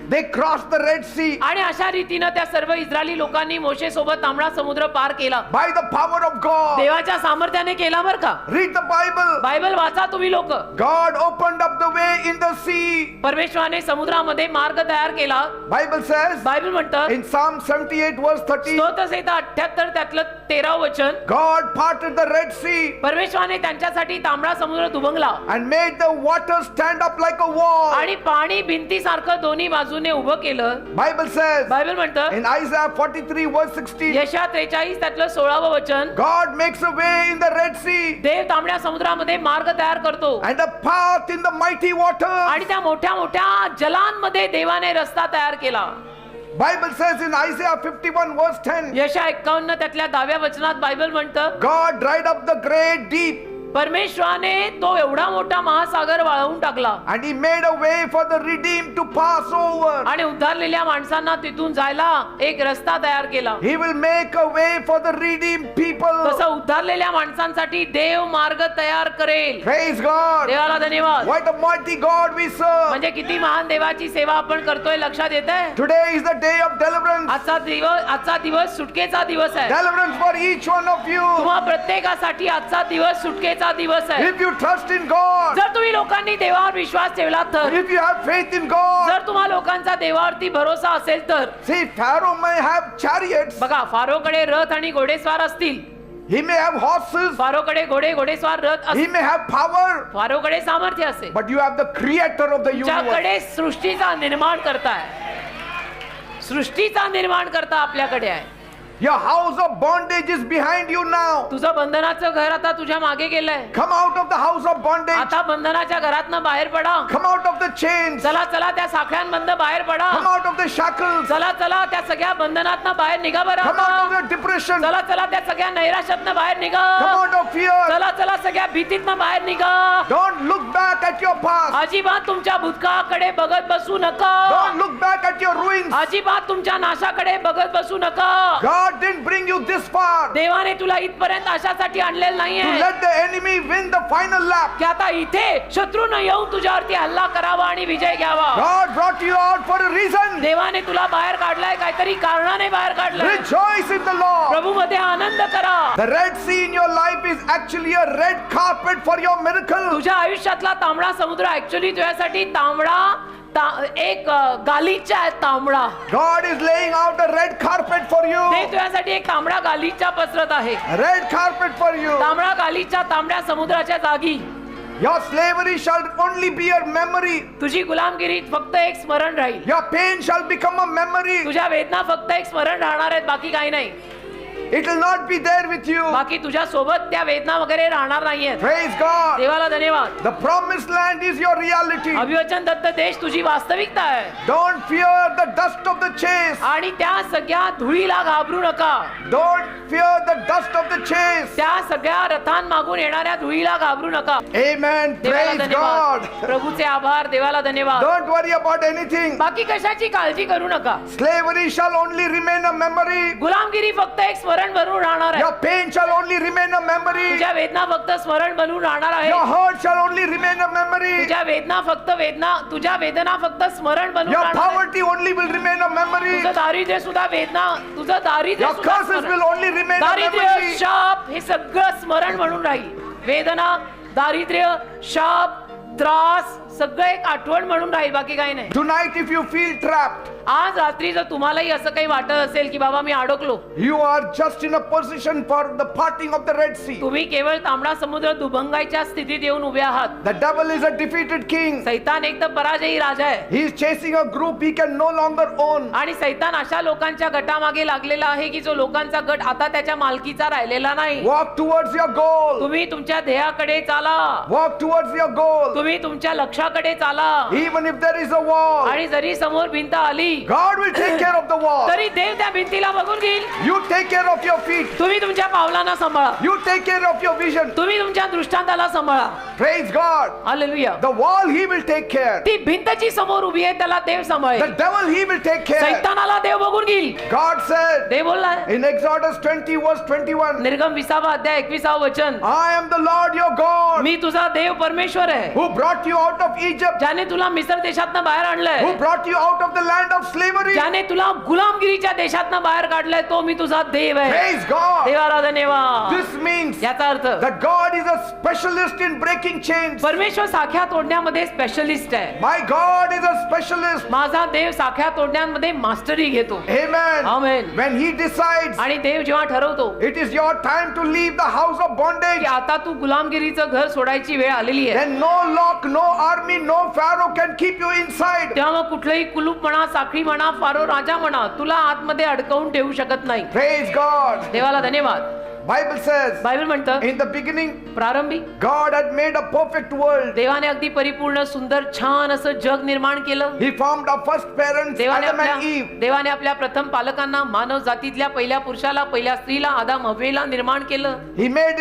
they crossed the Red Sea आणि अशा रीतीनं त्या सर्व इस्रायली लोकांनी मोशे सोबत तांबडा समुद्र पार केला. by the power of God. देवाच्या सामर्थ्याने केला बर का. Read the Bible. बायबल वाचा तुम्ही लोक. God opened up the way in the sea. परमेश्वराने समुद्रामध्ये मार्ग तयार केला. Bible says बायबल म्हणतं in Psalm 78 verse 30, स्तोत्रसंहिता 78 त्यातलं 13 वचन, God parted the Red Sea परमेश्वराने त्यांच्यासाठी तांबडा समुद्र दुभंगला and made the water stand up like a wall. आणि पाणी भिंतीसारखं दोन्ही बाजूने उभं केलं. Bible says बायबल म्हणतं in Isaiah 43 verse 16, यशया 43 त्यातलं 16व वचन, God makes a way in the Red Sea देव तांबड्या समुद्रामध्ये मार्ग तयार करतो and a path in the mighty waters. आणि त्या मोठ्या मोठ्या जलांमध्ये देवाने रस्ता तयार केला. Bible says in Isaiah 51 verse 10, यशया 51 त्यातल्या 10व्या वचनात बायबल म्हणतं God dried up the great deep परमेश्वराने तो एवढा मोठा महासागर वाळवून टाकला and he made a way for the redeemed to pass over. आणि उद्धारलेल्या माणसांना तिथून जायला एक रस्ता तयार केला. He will make a way for the redeemed people. तसं उद्धारलेल्या माणसांसाठी देव मार्ग तयार करेल. Praise God. देवाला धन्यवाद. What a mighty God we serve. म्हणजे किती महान देवाची सेवा आपण करतोय लक्षात येतंय. Today is the day of deliverance. आजचा दिवस सुटकेचा दिवस आहे. Deliverance for each one of you. तुम्हा प्रत्येकासाठी आजचा दिवस सुटकेचा दिवस आहे. If you trust in God, जर तुम्ही लोकांनी देवावर विश्वास ठेवला तर, if you have faith in God, जर तुम्हा लोकांचा देवावरती भरोसा असेल तर, see, Pharaoh may have chariots, बघा फारोकडे रथ आणि घोडेस्वार असतील. he may have horses, फारोकडे घोडेस्वार रथ he असतील. may have power, फारोकडे सामर्थ्य असेल. but you have the creator of the universe. तुमच्याकडे सृष्टीचा निर्माण करताय. सृष्टीचा निर्माण करता आपल्याकडे आहे. Your house of bondage is behind you now. तुझं बंधनाचं घर आता तुझ्या मागे गेलंय. Come out of the house of bondage. आता बंधनाच्या घरातनं बाहेर पडा. Come out of the chains. चला चला त्या साखळ्यांमधनं बाहेर पडा. Come out of the shackles. चला चला त्या सगळ्या बंधनातनं बाहेर निघा बरं. Come out of your depression. चला चला त्या सगळ्या नैराश्यातनं बाहेर निघा. Come out of fear. चला चला सगळ्या भीतीतनं बाहेर निघा. Don't look back at your past. अजिबात तुमच्या भूतकाळाकडे बघत बसू नका. Don't look back at your ruins. अजिबात तुमच्या नाशाकडे बघत बसू नका. God didn't bring you this far देवाने तुला इथपर्यंत अशासाठी आणलेलं to नाहीये let the enemy win the final lap. की आता इथे शत्रूनं येऊन तुझ्यावरती हल्ला करावा आणि विजय घ्यावा. God brought you out for a reason. देवाने तुला बाहेर काढलाय, काहीतरी कारणाने बाहेर काढलाय. Rejoice in the Lord. प्रभू मध्ये आनंद करा. The Red Sea in your life is actually a red carpet for your miracle. तुझ्या आयुष्यातला तांबडा समुद्र ऍक्च्युअली तुझ्यासाठी एक गालिचा आहे. तांबडा God is laying out a red carpet for you. ते तुझ्यासाठी एक तांबडा गालिचा पसरत आहे. A red carpet for you. तांबडा गालिचा तांबड्या समुद्राच्या जागी. Your slavery shall only be a memory. तुझी गुलामगिरी फक्त एक स्मरण राहील. Your pain shall become a memory. तुझ्या वेदना फक्त एक स्मरण राहणार आहेत, बाकी काही नाही. It will not be there with you. बाकी तुझ्या सोबत त्या वेदना वगैरे राहणार नाहीयेत. Praise God. देवाला धन्यवाद. The promised land is your reality. अभिवचन Datta देश तुझी वास्तविकता आहे. Don't fear the dust of the chase. आणि त्या सगळ्या धुळीला घाबरू नका. Don't fear the dust of the chase. त्या सगळ्या रथांमागून येणाऱ्या धुळीला घाबरू नका. Amen. देवाला Praise धन्यवाद. God. प्रभूचे आभार. देवाला धन्यवाद. Don't worry about anything. बाकी कशाची काळजी करू नका. Slavery shall only remain a memory. गुलामगिरी फक्त एक स्मरण बनून राहणार आहे. Your pain shall only remain a memory. तुझ्या वेदना फक्त स्मरण बनून राहणार आहे. Your hurt shall only remain a memory. तुझ्या वेदना फक्त स्मरण बनून Your राहणार आहे. poverty only will remain a memory. तुझं दारिद्र्य सुद्धा वेदना, तुझं दारिद्र्य Your सुद्धा curses will स्मरण. only remain a दारिद्र्य, memory. शाप हे सगळं स्मरण म्हणून राहील. वेदना, दारिद्र्य, शाप, त्रास सगळं एक आठवण म्हणून राहील. बाकी काही नाही. Tonight, if you feel trapped, आज रात्री जर तुम्हालाही असं काही वाटत असेल की बाबा मी अडकलो, you are just in a position for the parting of the Red Sea. तुम्ही केवळ तांबडा समुद्र दुभंगायच्या स्थितीत येऊन उभे आहात. The devil is a defeated king. सैतान एक तर पराजयी राजा आहे. He is chasing a group he can no longer own. आणि सैतान अशा लोकांच्या गटामागे लागलेला आहे की जो लोकांचा गट आता त्याच्या मालकीचा राहिलेला नाही. Walk towards your goal. तुम्ही तुमच्या ध्येयाकडे चाला. Walk towards your goal. तुम्ही तुमच्या लक्ष्याकडे चाला. Even if there is a wall, आणि जरी समोर भिंत आली God will take care of the wall. तरी देव त्या भिंतीला बघून घेईल. You take care of your feet. तुम्ही तुमच्या पावलांना सांभाळा. You take care of your vision. तुम्ही तुमच्या दृष्टांताला सांभाळा. Praise God. Hallelujah. The wall he will take care. ती भिंत जी समोर उभी आहे त्याला देव The सांभाळेल. devil he will take care. सैतानाला देव बघून घेईल. God said Dev बोललाय in Exodus 20 verse 21, निर्गम 20 अध्याय 21 वचन, I am the Lord your God मी तुझा देव परमेश्वर आहे, who brought you out of Egypt, ज्याने तुला मिस्र देशातनं बाहेर आणलंय, who brought you out of the land of slavery. ज्याने तुला गुलामगिरीच्या देशातनं बाहेर काढलंय. तो मी तुझा देव आहे. Praise God. देवाला धन्यवाद. This means याचा अर्थ that God is a specialist in breaking chains. परमेश्वर साख्या तोडण्यामध्ये स्पेशलिस्ट आहे. My God is a specialist. माझा देव साख्या तोडण्यामध्ये मास्टरी घेतो. Amen. Amen. When he decides आणि देव जेव्हा ठरवतो it is your time to leave the house of bondage, की आता तू गुलामगिरीचं घर सोडायची वेळ आलेली आहे, then no lock, no army, no pharaoh can keep you inside. तेव्हा मग कुठलंही कुलूप म्हणा, साखळी म्हणा, फारो राजा म्हणा, तुला आतमध्ये अडकवून ठेवू शकत नाही. Praise God. देवाला धन्यवाद. Bible says बायबल म्हणतं in the beginning प्रारंभी God had made a perfect world. देवाने अगदी परिपूर्ण सुंदर छान असं जग निर्माण केलं. He formed our first parents, Adam and Eve. देवाने आपल्या प्रथम पालकांना, मानव जातीतल्या पहिल्या पुरुषाला, पहिल्या स्त्रीला, आदाम हव्वेला निर्माण केलं. He made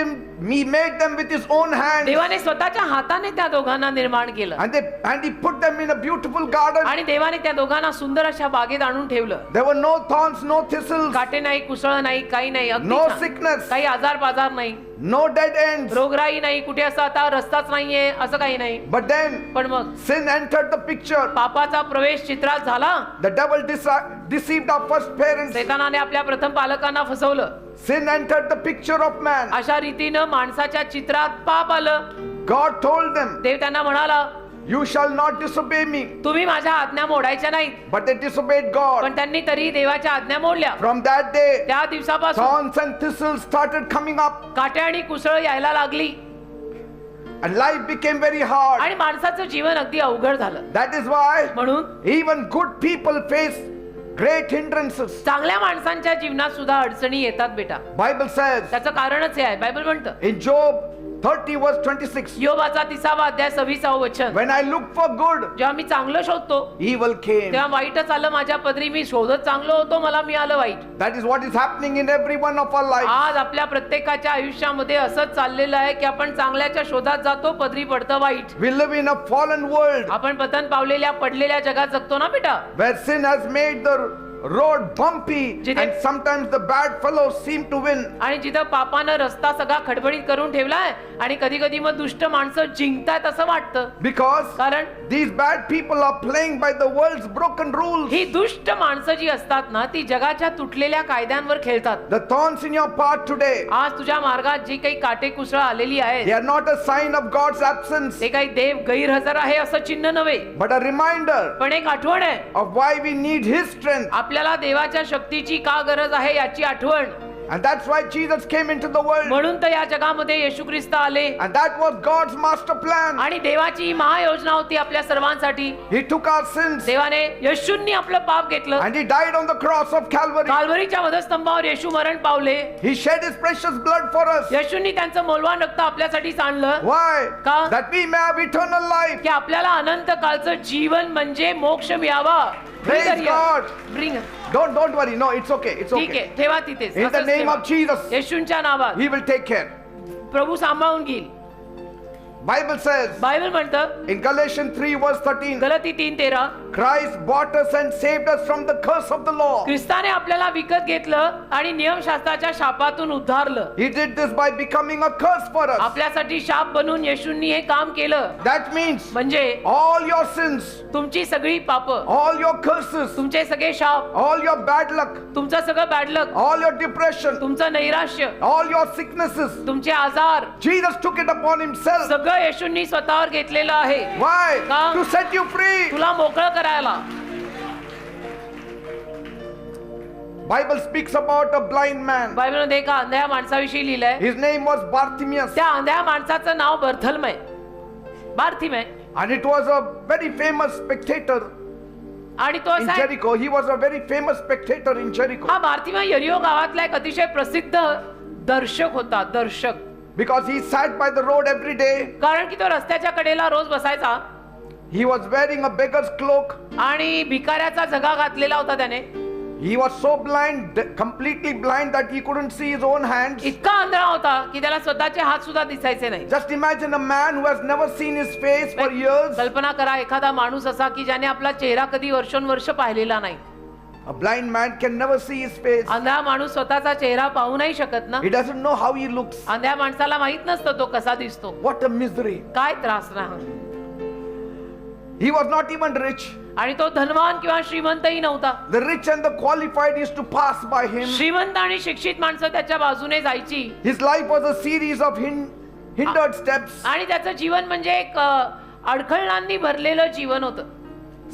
them with his own hands. देवाने स्वतःच्या हाताने त्या दोघांना निर्माण केलं. And he put them in a beautiful garden. आणि देवाने त्या दोघांना सुंदर अशा बागेत आणून ठेवलं. There were no thorns, no thistles, काटे नाही, कुसळ नाही, काही नाही, अगदी no छान. sickness, काही आजार पाजार नाही, no dead ends. रोगराई नाही, कुठे असं आता रस्ताच नाहीये असं काही नाही. But then पण मग sin entered the picture. पापाचा प्रवेश चित्रात झाला. The devil deceived our first parents. सैतानाने आपल्या प्रथम पालकांना फसवलं. Sin entered the picture of man. अशा रीतीनं माणसाच्या चित्रात पाप आलं. God told them, देव त्यांना म्हणाला, you shall not disobey me. तुम्ही माझ्या आज्ञा मोडायच्या नाहीत. But they disobeyed God. पण त्यांनी तरी देवाच्या आज्ञा मोडल्या. From that day, त्या दिवसापासून thorns and thistles started coming up, काटे आणि कुसळ यायला लागली and life became very hard. आणि माणसाचं जीवन अगदी अवघड झालं. That is why म्हणून even good people face great hindrances. चांगल्या माणसांच्या जीवनात सुद्धा अडचणी येतात बेटा. Bible says त्याचं कारणच हे आहे. बायबल म्हणतं in Job 30 verse 26, योबाचा 30 अध्याय 26 वचन, when I looked for good, जेव्हा मी चांगलं शोधतो evil came. तेव्हा वाईटच आलं माझ्या पदरी. मी शोधत चांगलं होतो, मला मिळालं वाईट. That is what is happening in every one of our lives. आज आपल्या प्रत्येकाच्या आयुष्यामध्ये असंच चाललेलं आहे की आपण चांगल्याच्या शोधात जातो, पदरी पडतं वाईट. We live in a fallen world आपण पतन पावलेल्या पडलेल्या जगात जगतो ना बेटा, where sin has made the road bumpy जिथे- and sometimes the bad fellows seem to win. आणि जिथं पापानं रस्ता सगळा खडबडीत करून ठेवलाय आणि कधी कधी मग दुष्ट माणसं जिंकतायत असं वाटतं. Because कारण these bad people are playing by the world's broken rules. ही दुष्ट माणसं जी असतात ना, ती जगाच्या तुटलेल्या कायद्यांवर खेळतात. The thorns in your path today, आज तुझ्या मार्गात जी काही काटेकुसळ आलेली they आहे, are not a sign of God's absence, ते काही देव गैरहजर आहे असं चिन्ह नव्हे, but a reminder पण एक आठवण आहे. of why we need His strength. आपल्याला देवाच्या शक्तीची का गरज आहे याची आठवण. And that's why Jesus came into the world. म्हणून तर या जगामध्ये येशू ख्रिस्त आले And that was God's master plan. आणि देवाची ही महायोजना होती आपल्या सर्वांसाठी. He took our sins देवाने येशूंनी आपलं पाप घेतलं. and He died on the cross of Calvary. काल्वरीच्या वधस्तंभावर येशू मरण पावले. He shed His precious blood for us. येशूंनी त्यांचं मौल्यवान रक्त आपल्यासाठी सांडलं. Why? का? That we may have eternal life. की आपल्याला अनंत कालचं जीवन म्हणजे मोक्ष मिळावा. Praise God. Bring. Don't worry. No, it's okay. It's ठीक okay. आहे, ठेवा तिथेच. In the असंच name ठेवा. of Jesus, येशूंच्या नावात He will take care. प्रभू सांभाळून घेईल. Bible says बायबल म्हणतं in Galatians 3 verse 13, गलती 3:13 Christ bought us and saved us from the curse of the law. ख्रिस्ताने आपल्याला विकत घेतलं आणि नियमशास्त्राच्या शापातून उद्धारलं. He did this by becoming a curse for us. आपल्यासाठी शाप बनून येशूंनी हे काम केलं. That means म्हणजे all your sins, तुमची सगळी पाप, all your curses, तुमचे सगळे शाप, all your bad luck, तुमचं सगळं bad luck, all your depression, तुमचं नैराश्य, all your sicknesses, तुमचे आजार, Jesus took it upon Himself. सगळं येशूंनी स्वतःवर घेतलेलं आहे. Why? का? To set you free. तुला मोकळं करायला. Bible speaks about a blind man. बायबलमध्ये एका अंधळ्या माणसाविषयी लिहिलंय. His name was Bartimaeus. त्या अंधळ्या माणसाचं नाव बर्थलमय, बार्थिमय. And it was a very famous spectator आणि तो in असा Jericho. He was a very famous spectator in Jericho. हा बार्थिमय यरिहो गावातला एक अतिशय प्रसिद्ध दर्शक होता. दर्शक. Because he sat by the road every day. कारण की तो रस्त्याच्या कडेला रोज बसायचा He was wearing a beggar's cloak. आणि भिकाऱ्याचा झगा घातलेला होता त्याने. He was so blind, completely blind, that he couldn't see his own hands. इतका आंधळा होता की त्याला स्वतःचे हात सुद्धा दिसायचे नाही. Just imagine a man who has never seen his face for years. कल्पना करा एखादा माणूस असा की ज्याने आपला चेहरा कधी वर्षोनवर्ष पाहिलेला नाही. A blind man can never see his face. आंधळा माणूस स्वतःचा चेहरा पाहू नाही शकत ना. He doesn't know how he looks. आंधळ्या माणसाला माहित नसतं तो कसा दिसतो. What a misery. काय त्रास ना. He was not even rich. आणि तो धनवान किंवा श्रीमंतही नव्हता. The rich and the qualified used to pass by him. श्रीमंत आणि शिक्षित माणसं त्याच्या बाजूने जायची. His life was a series of hindered steps. आणि त्याचं जीवन म्हणजे एक अडखळणांनी भरलेलं जीवन होतं.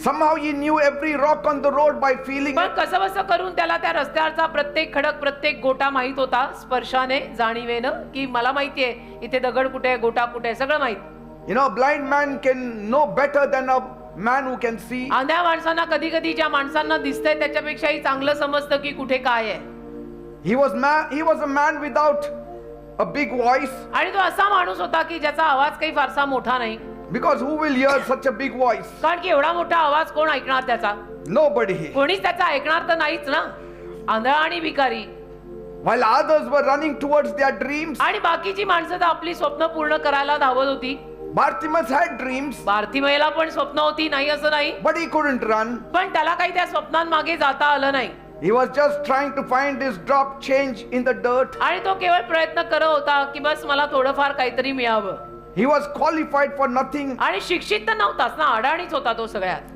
Somehow he knew every rock on the road by feeling पण it. कसं बसं करून त्याला त्या रस्त्यावरचा प्रत्येक खडक, प्रत्येक गोटा माहित होता. स्पर्शाने, जाणीवेनं, की मला माहितीये इथे दगड कुठे आहे, गोटा कुठे आहे, सगळं माहित. You know, blind man can know better than a man who can see. आंधळ्या माणसांना कधी कधी ज्या माणसांना दिसतंय त्याच्यापेक्षाही चांगलं समजतं की कुठे काय आहे. He was a man without a big voice. आणि तो असा माणूस होता की ज्याचा आवाज काही फारसा मोठा नाही. Because who will hear such a big voice? कारण की एवढा मोठा आवाज कोण ऐकणार त्याचा. Nobody. कोणीच त्याचा ऐकणार तर नाहीच ना. आंधळा आणि भिकारी. While others were running towards their dreams, आणि बाकीची माणसं तर आपली स्वप्न पूर्ण करायला धावत होती. Bartimaeus had dreams, बार्थिमेयला पण स्वप्न होती, नाही असं नाही. but he couldn't run. पण त्याला काही त्या स्वप्नांमागे जाता आलं नाही. He was just trying to find his drop change in the dirt. आणि तो केवळ प्रयत्न करत होता की बस मला थोडंफार काहीतरी मिळावं. He was qualified for nothing. आणि शिक्षित तर नव्हताच ना, अडाणीच होता तो सगळ्यात.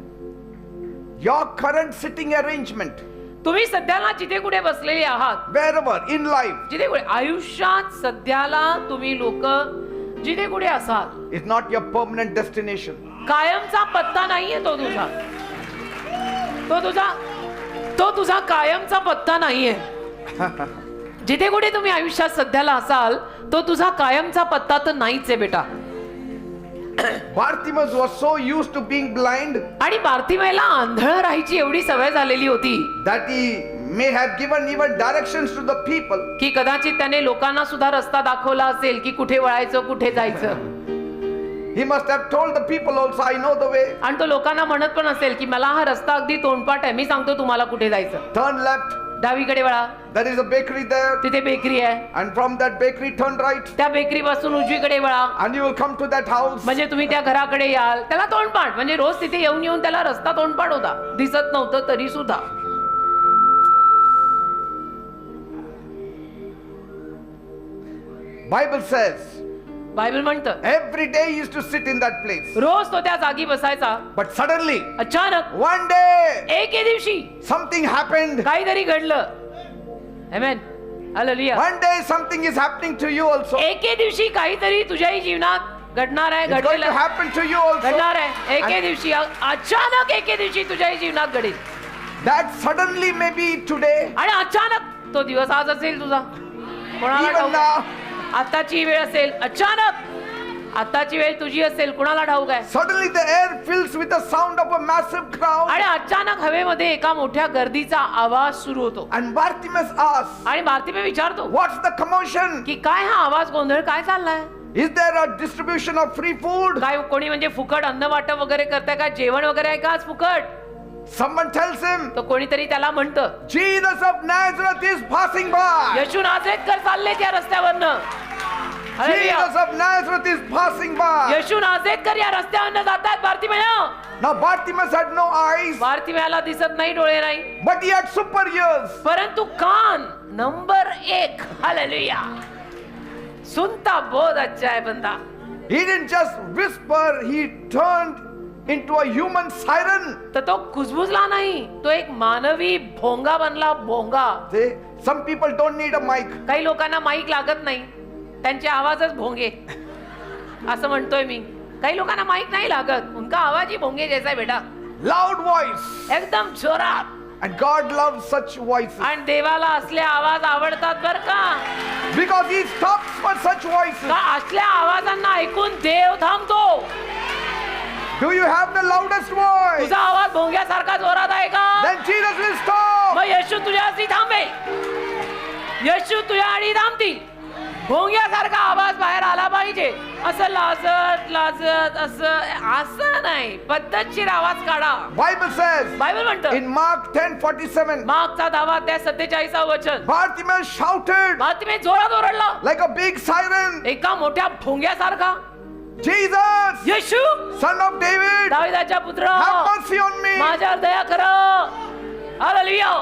Your current sitting arrangement, तुम्ही सध्याला जिथे कुठे बसलेले आहात, wherever in life, जिथे कुठे आयुष्यात सध्याला तुम्ही लोक जिथे कुठे असाल, is not your permanent destination. कायमचा पत्ता नाहीये तो तुझा. तो तुझा कायमचा पत्ता नाहीये. जिथे कुठे तुम्ही आयुष्यात सध्याला असाल तो तुझा कायमचा पत्ता तर नाहीच आहे बेटा. Bartimaeus was so used to being blind आणि बार्थिमेयला आंधळ राहायची एवढी सवय झालेली होती that he may have given even directions to the people. की कदाचित त्याने लोकांना सुद्धा रस्ता दाखवला असेल की कुठे वळायचं, कुठे जायचं. He must have told the people also, I know the way. आणि तो लोकांना म्हणत पण असेल की मला हा रस्ता अगदी तोंडपाठ आहे, मी सांगतो तुम्हाला कुठे जायचं. Turn left, डावीकडे वळा, there is a bakery there, तिथे बेकरी आहे. and from that bakery turn right, त्या बेकरी पासून उजवीकडे वळा, and you will come to that house. म्हणजे तुम्ही त्या घराकडे याल. त्याला तोंडपाठ म्हणजे रोज तिथे येऊन येऊन त्याला रस्ता तोंडपाठ होता, दिसत नव्हतं तरी सुद्धा. Bible says बायबल म्हणतं every day he used to sit in that place. रोज तो त्या जागी बसायचा. But suddenly, अचानक one day, एके दिवशी something happened. काहीतरी घडलं. आमेन. Hallelujah. One day something is happening to you also. एके दिवशी काहीतरी तुझ्याही जीवनात घडणार आहे, It's going घडलेलं to आहे. happen to you also. घडणार आहे. एके दिवशी अचानक एके दिवशी तुझ्याही जीवनात घडेल. That suddenly may be today. आणि अचानक तो दिवस आज असेल तुझा. कोणाला Even ठाऊक now, आहे? आताची वेळ असेल, अचानक आताची वेळ तुझी असेल, कुणाला ठाऊक आहे? suddenly the air fills with the sound of a massive crowd. आणि अचानक हवेमध्ये एका मोठ्या गर्दीचा आवाज सुरू होतो. And Bartimaeus asks, आणि बार्तिमेय विचारतो what's the commotion? की काय हा आवाज गोंधळ काय चाललाय? Is there a distribution of free food? काय कोणी म्हणजे फुकट अन्न वाटप वगैरे करताय का? जेवण वगैरे आहे का आज फुकट? Someone tells him, तर कोणीतरी त्याला म्हणतं, Jesus of Nazareth is passing by. Yeshu नाझरेथकर चालले त्या रस्त्यावरनं. Hallelujah. Jesus of Nazareth is passing by. Yeshu नाझरेथकर या रस्त्यावरनं जातात. बार्तिमेय, Now Bartimaeus had no eyes, बार्तिमेयाला दिसत नाही, डोळे नाही, but he had super ears. परंतु कान नंबर 1. हालेलुया. सुनता बहुत अच्छा है बंदा. He didn't just whisper, he turned into a human siren. तर तो कुजबुजला नाही, तो एक मानवी भोंगा बनला. भोंगा. See, some people don't need a mic. काही लोकांना माईक लागत नाही, त्यांचे आवाजच भोंगे. असं म्हणतोय मी. काही लोकांना माईक नाही लागत, उनका आवाज ही भोंगे जैसा है बेटा. Loud voice. एकदम जोरात. And God loves such voices. आणि देवाला असले आवाज आवडतात बर का. Because he stops for such voices. का असल्या आवाजांना ऐकून देव थांबतो. Do you have the loudest voice? तुझा आवाज भोंग्यासारखा जोरात आहे का? Then Jesus will stop. मग येशू तुझ्या आधी थांबेल. येशू तुझ्या आधी थांबतील. भोंग्यासारखा आवाज बाहेर आला पाहिजे. असं लाजत लाजत असं नाही, पद्धतशीर आवाज काढा. Bible says बायबल म्हणतं in Mark 10:47, मागचा 10:47 वचन, Bartimaeus shouted बातमी जोरात ओरडला like a big siren, एका मोठ्या भोंग्यासारखा, Jesus, Yeshu son of David, दाविदाचा पुत्र, have mercy on me. माझ्यावर दया कर. हालेलुया.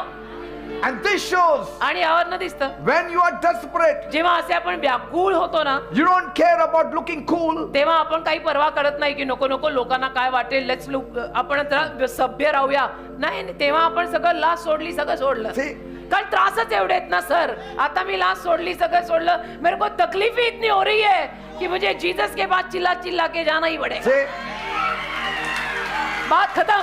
And this shows आणि यावरनं दिसतं, when you are desperate, जेव्हा असे आपण व्याकुळ होतो ना, you don't care about looking cool. तेव्हा आपण काही पर्वा करत नाही की नको नको लोकांना काय वाटेल, लेट्स लुक, आपण जरा सभ्य राहूया. नाही, तेव्हा आपण सगळं लाज सोडली, सगळं सोडलं. See, कारण त्रासच एवढे आहेत ना सर. आता मी लाज सोडली, सगळं सोडलं, मेरे को तकलीफ ही इतनी हो रही है कि मुझे जीसस के पास चिल्ला चिल्ला के जाना ही पड़ेगा. see, बात खत्म.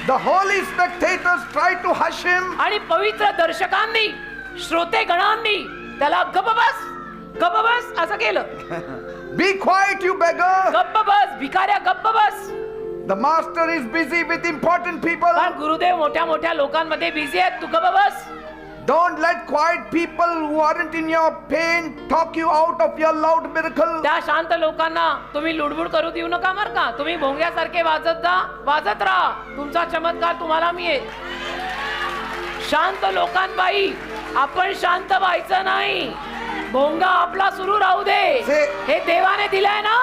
the holy spectators tried to hush him. आणि पवित्र दर्शकांनी, श्रोते गणांनी त्याला गप्प बस असं केलं. Be quiet, you beggar. गप्प बस भिकाऱ्या, गप्प बस. The master is busy with important people. कारण गुरुदेव मोठ्या मोठ्या लोकांमध्ये बिझी आहेत, तू गप्प बस. Don't let quiet people who aren't in your pain talk you out of your loud miracle. त्या शांत लोकांना तुम्ही लुडबुड करू देऊ नका बर का. तुम्ही भोंग्यासारखे वाजत राहा. तुमचा चमत्कार तुम्हाला मिळेल. शांत लोकांबाई, आपण शांत व्हायचं नाही. भोंगा आपला सुरू राहू दे. हे देवाने दिलंय ना,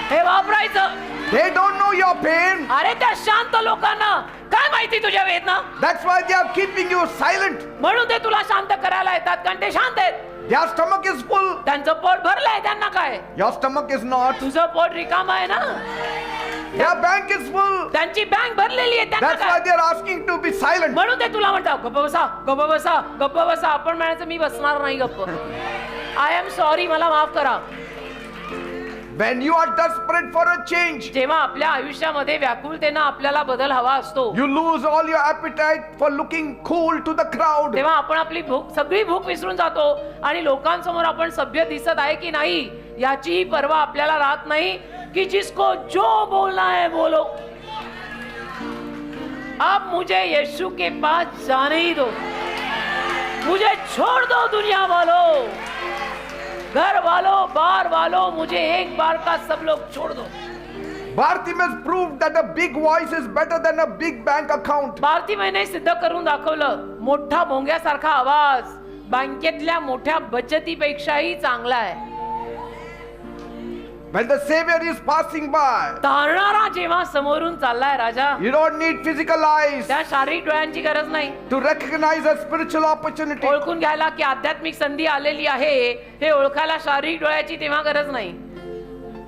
हे वापरायचं. They don't know your pain. अरे त्या शांत लोकांना काय माहिती तुझ्या वेदना. That's why they are keeping you silent. म्हणून ते तुला शांत करायला येतात, कारण ते शांत आहेत. Their stomach is full. त्यांचं पोट भरलंय, त्यांना काय. Your stomach is not. तुझं पोट रिकाम आहे ना. Their bank is full. त्यांची बँक भरलेली आहे, त्यांना That's why काय. they are asking to be silent. म्हणून ते तुला म्हणतात गप्प बसा, गप्प बसा, गप्प बसा. आपण म्हणायचं मी बसणार नाही गप्प. आय एम सॉरी, मला माफ करा. When you are desperate for a change, जेव्हा आपल्या आयुष्यामध्ये व्याकुलतेनं आपल्याला बदल हवा असतो, you lose all your appetite for looking cool to the crowd. तेव्हा आपण आपली सगळी भूक विसरून जातो आणि लोकांसमोर आपण सभ्य दिसत आहे की नाही याचीही पर्वा आपल्याला राहत नाही. कि जिसको जो बोलना है बोलो. अब मुझे यीशु के पास जाने ही दो. मुझे छोड़ दो दुनिया वालों, घर वालों, बार वालों, मुझे एक बार का सब लोग छोड़ दो. Bartimaeus proved that a big voice is better than a big bank account. बार्तिमेयने सिद्ध करून दाखवलं, मोठा भोंग्यासारखा आवाज बँकेतल्या मोठ्या बचतीपेक्षाही चांगला आहे. When the Savior is passing by, तारणारा जेव्हा समोरून चाललाय राजा, you don't need physical eyes त्या शारीरिक डोळ्यांची गरज नाही. to recognize a spiritual opportunity. ओळखून घ्यायला की आध्यात्मिक संधी आलेली आहे हे ओळखायला शारीरिक डोळ्याची तेव्हा गरज नाही.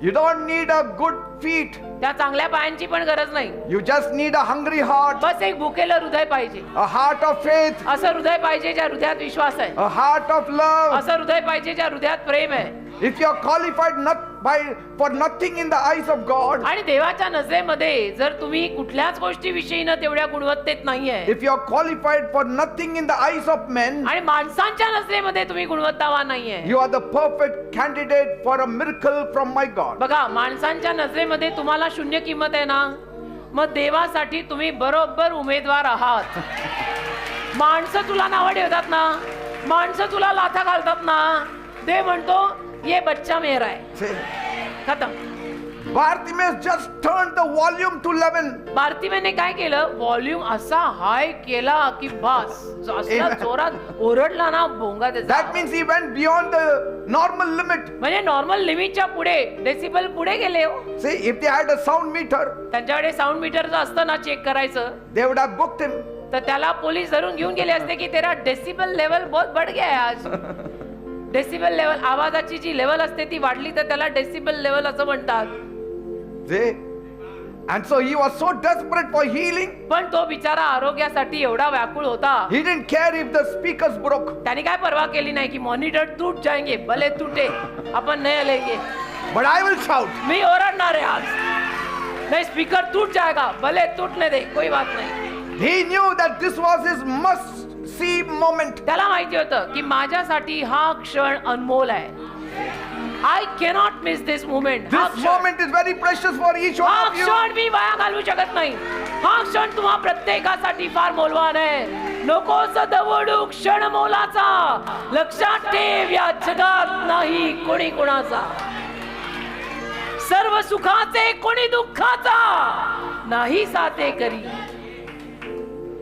You don't need a good feet. त्या चांगल्या पायांची पण गरज नाही. You just need a hungry heart, बस एक भुकेलं हृदय पाहिजे. a heart of faith, असं हृदय पाहिजे ज्या हृदयात विश्वास आहे. a heart of love. असं हृदय पाहिजे ज्या हृदयात प्रेम आहे. If you are qualified for nothing in the eyes of God, आणि देवाच्या नजरेमध्ये जर तुम्ही कुठल्याच गोष्टीविषयी न तेवढ्या गुणवत्तेत नाहीये, if you are qualified for nothing in the eyes of men, आणि माणसांच्या नजरेमध्ये तुम्ही गुणवत्तावान नाहीये, you are the perfect candidate for a miracle from my God. बघा माणसांच्या नजरेमध्ये तुम्हाला शून्य किंमत आहे ना, मग देवासाठी तुम्ही बरोबर उमेदवार आहात. माणसं तुला नावं ठेवतात ना, माणसं तुला लाथा घालतात ना, देव म्हणतो ये बच्चा मेरा है. See, खतम. Bartimaeus just turned the volume to 11. बार्तिमेने काय केलं, व्हॉल्यूम असा हाय केला की बस, असला Amen. जोरात ओरडला ना भोंगा त्याचा. That means he went beyond the normal limit. म्हणजे नॉर्मल लिमिटच्या पुढे, डेसिबल पुढे गेले हो. See, if they had a sound meter, त्यांच्याकडे साऊंड मीटरचं असतं ना चेक करायचं, they would have booked him. तर त्याला पोलीस धरून घेऊन गेले असते की तेरा डेसिबल लेवल बहुत बढ़ गया है आज. डेसिबल लेवल, आवाजाची जी लेवल असते ती वाढली तर त्याला डेसिबल लेवल असं म्हणतात. See? And so he was so desperate for healing, पण तो बिचारा आरोग्यासाठी एवढा व्याकुळ होता, he didn't care if the speakers broke. त्याने काय परवा केली नाही की मॉनिटर टूट जाएंगे भले टूटे, आपण नाही लेंगे. But I will shout. मी ओरडणार आहे आज, नाही स्पीकर टूट जाएगा भले टूटने दे, कोई बात नाही. He knew that this was his must see moment. त्याला माहिती होतं की माझ्यासाठी हा क्षण अनमोल आहे. I cannot miss this moment. This moment is very precious for each हा one of you. क्षण मी वाया घालवू शकत नाही. हा क्षण तुम्हा प्रत्येकासाठी फार मौल्यवान आहे. नकोस दवडू क्षण मोलाचा, लक्षात ठेव या जगात नाही कोणी कोणाचा. सर्व सुखाचे कोणी दुःखाचा नाही साथे करी.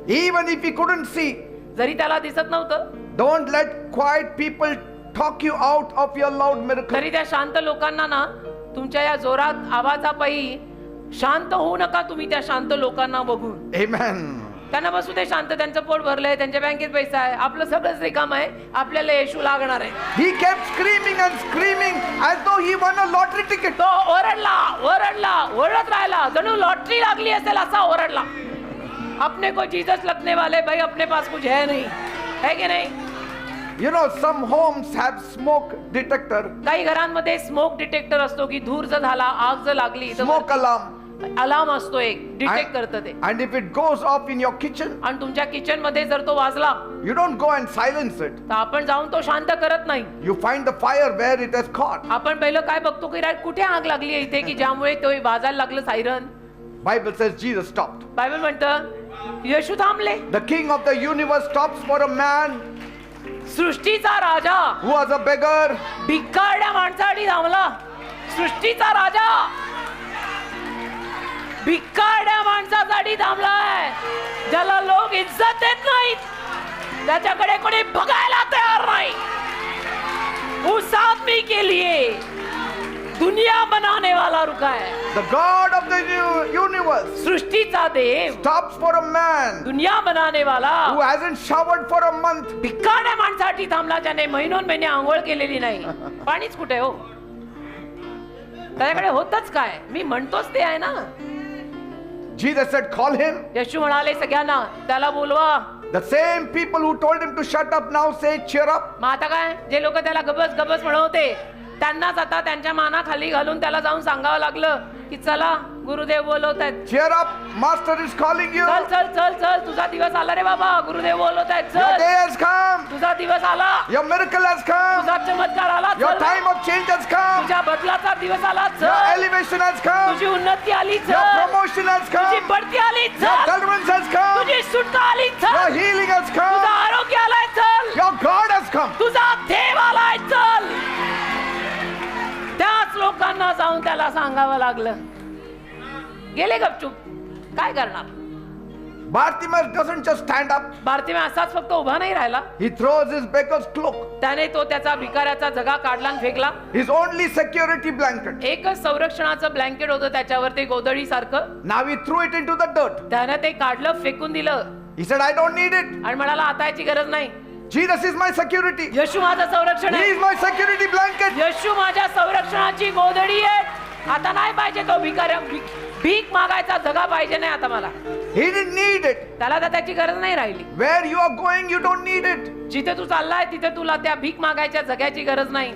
Even if he couldn't see, जरी त्याला दिसत नव्हतं, don't let quiet people talk you out of your loud miracle. तरी त्या शांत लोकांना ना, तुमच्या या जोरात आवाजापायी शांत होऊ नका तुम्ही त्या शांत लोकांना बघून. Amen. त्यांना बसू दे शांत, त्यांचं पोट भरलंय, त्यांच्या बँकेत पैसा आहे, आपलं सगळंच रिकाम आहे, आपल्याला येशू लागणार आहे. He kept screaming and screaming as though he won a lottery ticket. तो ओरडला ओरडला ओरडत राहिला, जणू लॉटरी लागली असेल असा ओरडला. अपने को जीसस लगने वाले भाई, अपने पास कुछ है नहीं, है की नाही. You know, some homes have smoke detector, काही घरांमध्ये स्मोक डिटेक्टर असतो की धूर जर झाला, आग जर लागली smoke alarm. अलार्म असतो एक, डिटेक्ट करतं ते. And if it goes off in your kitchen, आणि तुमच्या किचन मध्ये जर तो वाजला you don't go and silence it. तर आपण जाऊन तो शांत करत नाही. You find the fire where it has caught. आपण पहिलं काय बघतो की कुठे आग लागली आहे इथे की ज्यामुळे तो वाजायला लागलं siren. Bible says Jesus stopped. Bible म्हणतं येशू थांबले. The king of the universe stops for a man सृष्टीचा Raja who was a beggar. भिकारड्या माणसासाठी थांबला. सृष्टीचा राजा भिकारड्या माणसासाठी थांबलाय, ज्याला लोक इज्जत देत नाहीत, त्याच्याकडे कोणी बघायला तयार नाही. उस आदमी के लिए दुनिया बनाने वाला रुका है. The God of the universe सृष्टीचा Dev stops for a man दुनिया बनाने वाला who hasn't showered for a month. भिकारड्या माणसासाठी थांबला, ज्याने महिनोन महिने आंघोळ केलेली नाही. पाणीच कुठे हो, त्याच्याकडे होतच काय, मी म्हणतोच ते आहे ना. Jesus said, call him. येशू म्हणाले सगळ्यांना त्याला बोलवा. The same people who told him to shut up now say, cheer up. मग आता काय, जे लोक त्याला गबस गबस म्हणवते त्यांनाच आता त्यांच्या मानाखाली घालून त्याला जाऊन सांगावं लागलं की चला Gurudev बोलवतायत. Cheer up, master is calling you. चल चल चल चल, तुझा दिवस आला रे बाबा, गुरुदेव बोलवतायत. Your चल, day has come. तुझा दिवस आला, Your miracle has come. तुझा चमत्कार आला. Your चल, time of change has come. तुझ्या बदलाचा दिवस आला. Your चल, elevation has come. तुझी उन्नती आली. Your चल, promotion has तुझी come. बढती आली. Your चल, deliverance has come. तुझी सुटका आली. Your चल, healing has तुझा come. आरोग्य आलाय. चल, Your God has come. तुझा देव आलाय. चल, त्याच लोकांना जाऊन त्याला सांगावं लागलं. गेले गपचूप, काय करणार. Bartimaeus doesn't just stand up. बार्तिमेय असाच फक्त उभा नाही राहिला, He throws his beggar's cloak, त्याने तो त्याचा भिकाऱ्याचा जगा काढला आणि फेकला. his only security blanket. एकच संरक्षणाचं ब्लँकेट होतं त्याच्यावर, ते गोधडी सारखं. Now he threw it into the dirt. त्याने ते काढलं, फेकून दिलं He said, I don't need it. आणि म्हणाला आता याची गरज नाही. Jesus is my security. येशू माझं संरक्षण He आहे. is my security blanket. येशू माझ्या संरक्षणाची गोधडी आहे. आता नाही पाहिजे तो भिकाऱ्या, भीक मागायचा जगा पाहिजे नाही आता मला. He didn't need it. त्याला तर त्याची गरज नाही राहिली. Where you are going, you don't need it. जिथे तू चाललाय तिथे तुला त्या भीक मागायच्या जगाची गरज नाही.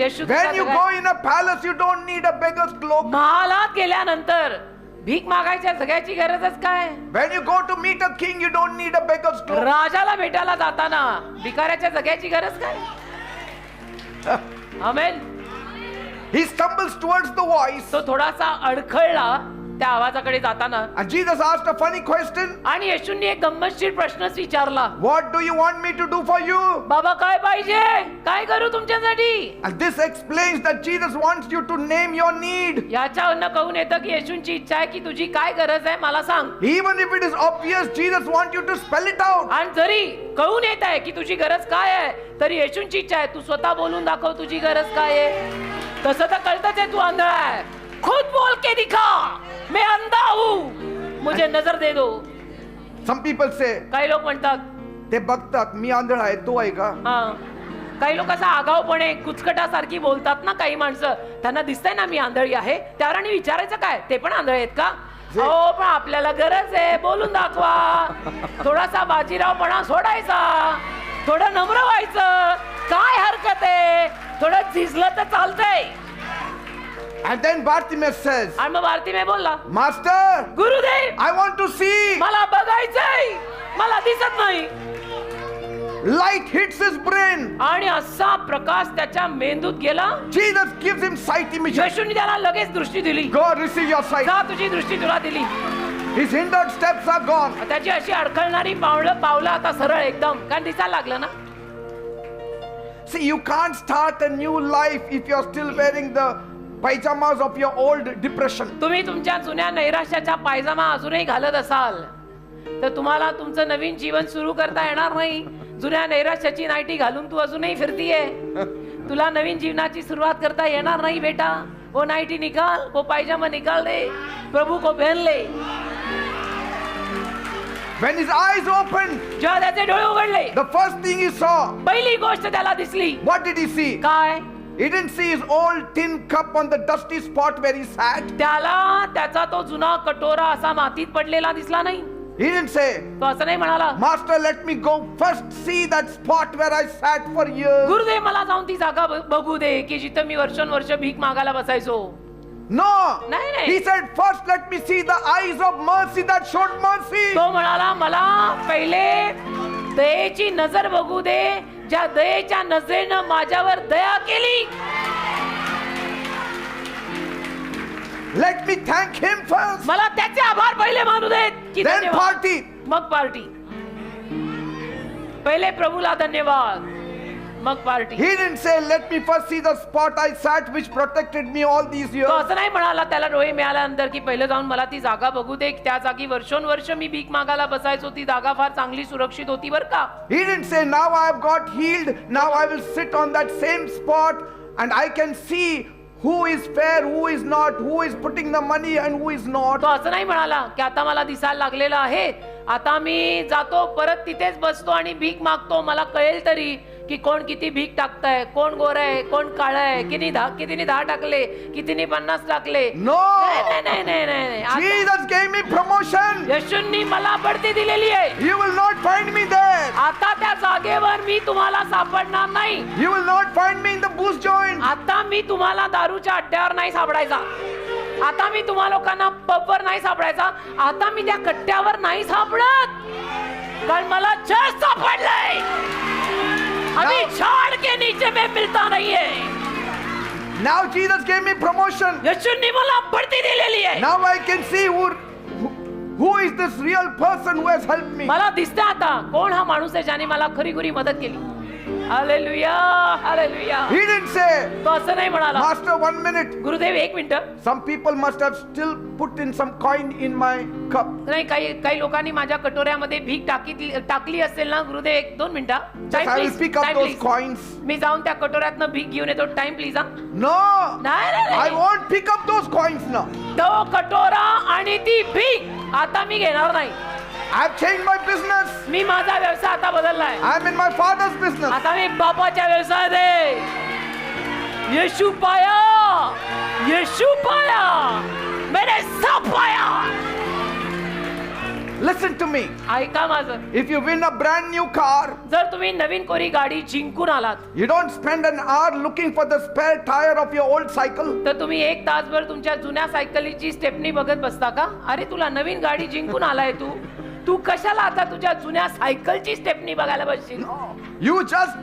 येशू When you go in a palace, you don't need a beggar's cloak. महालात गेल्यानंतर भीक मागायच्या सगळ्याची गरजच काय? When you go to meet a king, you don't need a beggar's cloak. राजाला भेटायला जाताना भिकाऱ्याच्या जग्याची गरज काय? आमेन. He stumbles towards the voice. तो थोडासा अडखळला त्या आवाजाकडे जाताना. And Jesus asked a funny question. आणि येशूंनी एक गंमतशीर प्रश्नच विचारला. What do you want me to do for you? बाबा काय पाहिजे? काय करू तुमच्यासाठी? And this explains that Jesus wants you to name your need. याच्यावरनं कळून येतं की येशूंची इच्छा आहे की तुझी काय गरज आहे मला सांग. Even if it is obvious, Jesus wants you to spell it out. आणि जरी कळून येत आहे की तुझी गरज काय आहे तरी येशूंची इच्छा आहे तू स्वतः बोलून दाखव तुझी गरज काय आहे. तसं तर कळतच आहे तू आंधळा आहे. खुद बोल के दिखा मैं अंधा हूं मुझे नजर दे दो. Some people say, काही लोक म्हणतात ते बघतात मी आंधळा आहे तो आहे का? हा. काही लोक असं आगाऊपणे कुचकटासारखी बोलतात ना काही माणसं. त्यांना दिसतंय ना मी आंधळी आहे त्यावर आणि विचारायचं काय ते पण आंधळे आहेत का? हो पण आपल्याला गरज आहे बोलून दाखवा. थोडासा बाजीरावपणा सोडायचा थोडं नम्र व्हायचं काय हरकत आहे थोडं झिजलं तर चालतंय. And then Bartimaeus says, आणि मग भारतीय बोलला Master, Gurudev I want to see. मला बघायचंय मला दिसत नाही. Light hits his brain. आणि असा प्रकाश त्याच्या मेंदूत गेला. Jesus gives him sight immediately. येशूने त्याला लगेच दृष्टी दिली. Go receive your sight. जा तुझी दृष्टी तुला दिली. His hindered steps are gone. त्याची अशी अडखळणारी पावलं आता सरळ एकदम कारण दिसायला लागलं ना. See, you can't start a new life if you're still wearing the pajamas of your old depression. तुम्ही तुमच्या जुन्या नैराश्याच्या पायजामा अजूनही घालत असाल तर तुम्हाला तुमचं नवीन जीवन सुरू करता येणार नाही. जुन्या नैराश्याची नाईटी घालून तू अजूनही फिरतीये. तुला नवीन जीवनाची सुरुवात करता येणार नाही बेटा. वो नाईटी निकाल वो पायजामा निकाल दे प्रभू को पहन ले. When his eyes opened, जेव्हा त्याचे डोळे उघडले the first thing he saw, पहिली गोष्ट त्याला दिसली what did he see? काय? He didn't see his old tin cup on the dusty spot where he sat. त्याला त्याचा तो जुना कटोरा असा मातीत पडलेला दिसला नाही. He didn't say, तो असं नाही म्हणाला Master, let me go first see that spot where I sat for years. Gurudev मला जाऊन ती जागा बघू दे की जिथं मी वर्षानुवर्ष भीक मागायला बसायचो. No. नाही, नाही. He said, first let me see the eyes of mercy that showed mercy. तो म्हणाला मला पहिले दयेची नजर बघू दे ज्या दयेच्या नजरेनं माझ्यावर दया केली. Let me thank him first. मला त्याचे आभार पहिले मानू देत की Then धन्यवाद. party. मग पार्टी. पहिले प्रभूला धन्यवाद मग party. He didn't say, let me first see the spot I sat which protected me all these तो years. असं नाही म्हणाला त्याला डोळे मिळाल्यानंतर की पहिलं जाऊन मला ती जागा बघू दे त्या जागी वर्षोनवर्ष मी भीक मागायला बसायचो ती जागा फार चांगली सुरक्षित होती बर का. He didn't say, now I have got healed, now I will sit on that same spot and I can see who is fair, who is not, who is putting the money and who is not. तो असं नाही म्हणाला की आता मला दिसायला लागलेलं आहे आता मी जातो परत तिथेच बसतो आणि भीक मागतो मला कळेल तरी की कोण किती भीक टाकताय कोण गोर आहे कोण काळ आहे कितीने 10 टाकले कितीने 50 टाकले. No. नाही. Jesus gave me promotion. येशूंनी मला बढती दिलेली आहे. You will not find me there. आता त्या जागेवर मी तुम्हाला सापडणार नाही. You will not find me in the booze joint. आता मी तुम्हाला दारूच्या अड्ड्यावर नाही सापडायचा. आता मी तुम्हा लोकांना पबवर नाही सापडायचा. आता मी त्या कट्ट्यावर नाही सापडत कारण मला जज सापडलंय. अभी झाड़ के नीचे में मिलता नहीं है. Now Jesus gave me promotion. येशूंनी मला बढती दिलेली आहे. Now I can see who is this real person who has helped me. मला दिसतं आता कोण हा माणूस आहे ज्याने मला खरी खरी मदत केली. Hallelujah hallelujah. He didn't say, तो असं नाही म्हणाला Master, 1 minute. Gurudev 1 minute. Some people must have still put in some coin in my cup. नाही काही लोकांनी माझ्या कटोऱ्यामध्ये भीक टाकली असेल ना गुरुदेव 1-2 मिनिटं. Just I will pick up those coins. मी जाऊन त्या कटोऱ्यातनं भीक घेऊन येतो. Time please. No. नाही I won't pick up those coins now. तो कटोरा आणि ती भीक आता मी घेणार नाही. I've changed my business. मी माझा व्यवसाय आता बदललाय. I'm in my father's business. आता मी बापाच्या व्यवसायात आहे. येशू पाया मैंने सब पाया. Listen to me. ऐका माझं. If you win a brand new car, जर तुम्ही नवीन कोरी गाडी जिंकून आलात, you don't spend an hour looking for the spare tire of your old cycle. तर तुम्ही एक तासभर तुमच्या जुन्या सायकलीची स्टेपनी बघत बसता का? अरे तुला नवीन गाडी जिंकून आलाय तू कशाला आता तुझ्या जुन्या सायकलची स्टेपनी बघायला बसशील? You just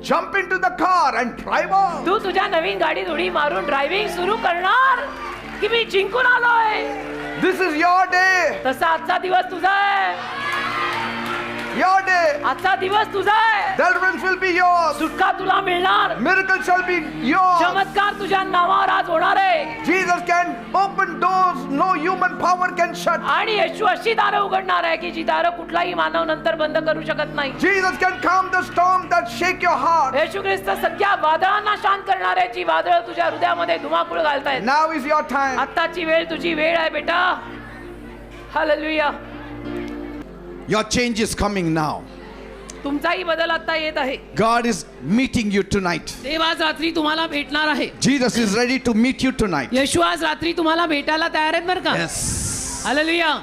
jump into the car and drive off. तू तुझ्या नवीन गाडीत उडी मारून ड्रायव्हिंग सुरू करणार की मी जिंकून आलोय? This is your day. तसा आजचा दिवस तुझा आहे. Your day. आजचा दिवस तुझा आहे. Deliverance will be yours. सुटका तुला मिळणार. Miracle shall be yours. चमत्कार तुझ्या नावावर आज होणार आहे. Jesus can open doors no human power can shut. आणि येशू अशी दारं उघडणार आहे की जी दारं कुठलाही मानव नंतर बंद करू शकत नाही. Jesus can calm the storm that shake your heart. येशू ख्रिस्त सगळ्या वादळांना शांत करणारे जी वादळ तुझ्या हृदयामध्ये धुमाकूळ घालतायत. Now is your time. आत्ताची वेळ तुझी वेळ आहे बेटा. Hallelujah. Your change is coming now. तुमचाही बदल आता येत आहे. God is meeting you tonight. देव आज रात्री तुम्हाला भेटणार आहे. Jesus is ready to meet you tonight. येशू आज रात्री तुम्हाला भेटायला तयार आहेत बरं का? Yes. Hallelujah.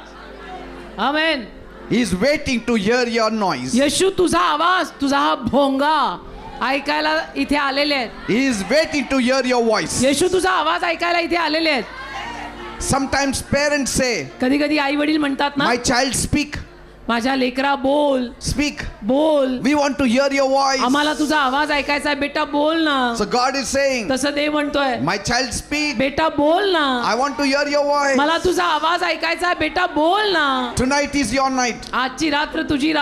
Amen. He is waiting to hear your noise. येशू तुझा आवाज, तुझा हा भोंगा ऐकायला इथे आलेले आहेत. He is waiting to hear your voice. येशू तुझा आवाज ऐकायला इथे आलेले आहेत. Sometimes parents say, कधी कधी आई वडील म्हणतात ना, my child speak, माझ्या लेकरा बोल speak. बोल, We want to hear your voice. आम्हाला तुझा आवाज ऐकायचा आहे, बेटा बोल ना. So God is saying, तसं देव म्हणतोय, my child speak. बेटा बोल ना. I want to hear your voice. मला तुझा आवाज ऐकायचा आहे, बेटा बोल ना. Tonight is your night. आजची रात्र तुझी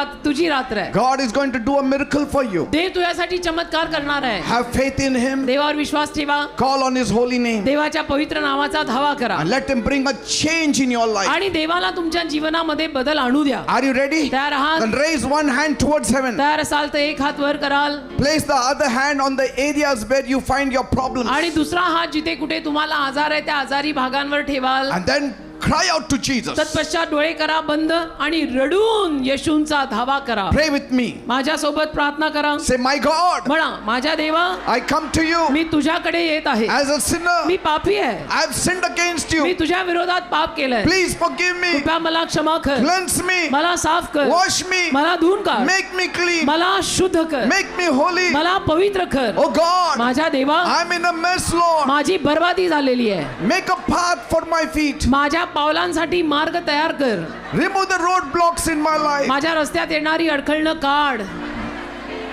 रात्र आहे. God is going to do a miracle for you. देव तुझ्यासाठी चमत्कार करणार आहे. Have faith in Him. देवावर विश्वास ठेवा. Call on His holy name. देवाच्या पवित्र नावाचा धावा करा And let Him bring a change in your life. आणि देवाला तुमच्या जीवनामध्ये बदल आणू द्या. Are you ready? तयार आहात? Then raise one hand towards heaven. तयार असाल तर एक हात वर कराल Place the other hand on the areas where you find your problems. आणि दुसरा हात जिथे कुठे तुम्हाला आजार आहे त्या आजारी भागांवर ठेवाल. And then cry out to Jesus. तत्पश्चात डोळे करा बंद आणि रडून येशूंचा धावा करा. Pray with me. माझ्या सोबत प्रार्थना करा. Say, my God, म्हणा, माझ्या देवा, I come to you मी तुझ्याकडे येत आहे. as a sinner. मी पापी आहे. I have sinned against me you. तुझ्या विरोधात पाप केलंय. Please forgive me. कृपया मला क्षमा कर. Cleanse me. मला साफ कर. Wash me. मला धुवून काढ. Make me clean. मला शुद्ध कर. Make me holy. मला पवित्र कर. Oh God, माझ्या देवा, I'm in a mess, Lord. माझी बर्बादी झालेली आहे. Make a path for my feet. माझ्या पावलांसाठी मार्ग तयार कर. Remove the roadblocks in my life. माझ्या रस्त्यात येणारी अडखळणं काढ.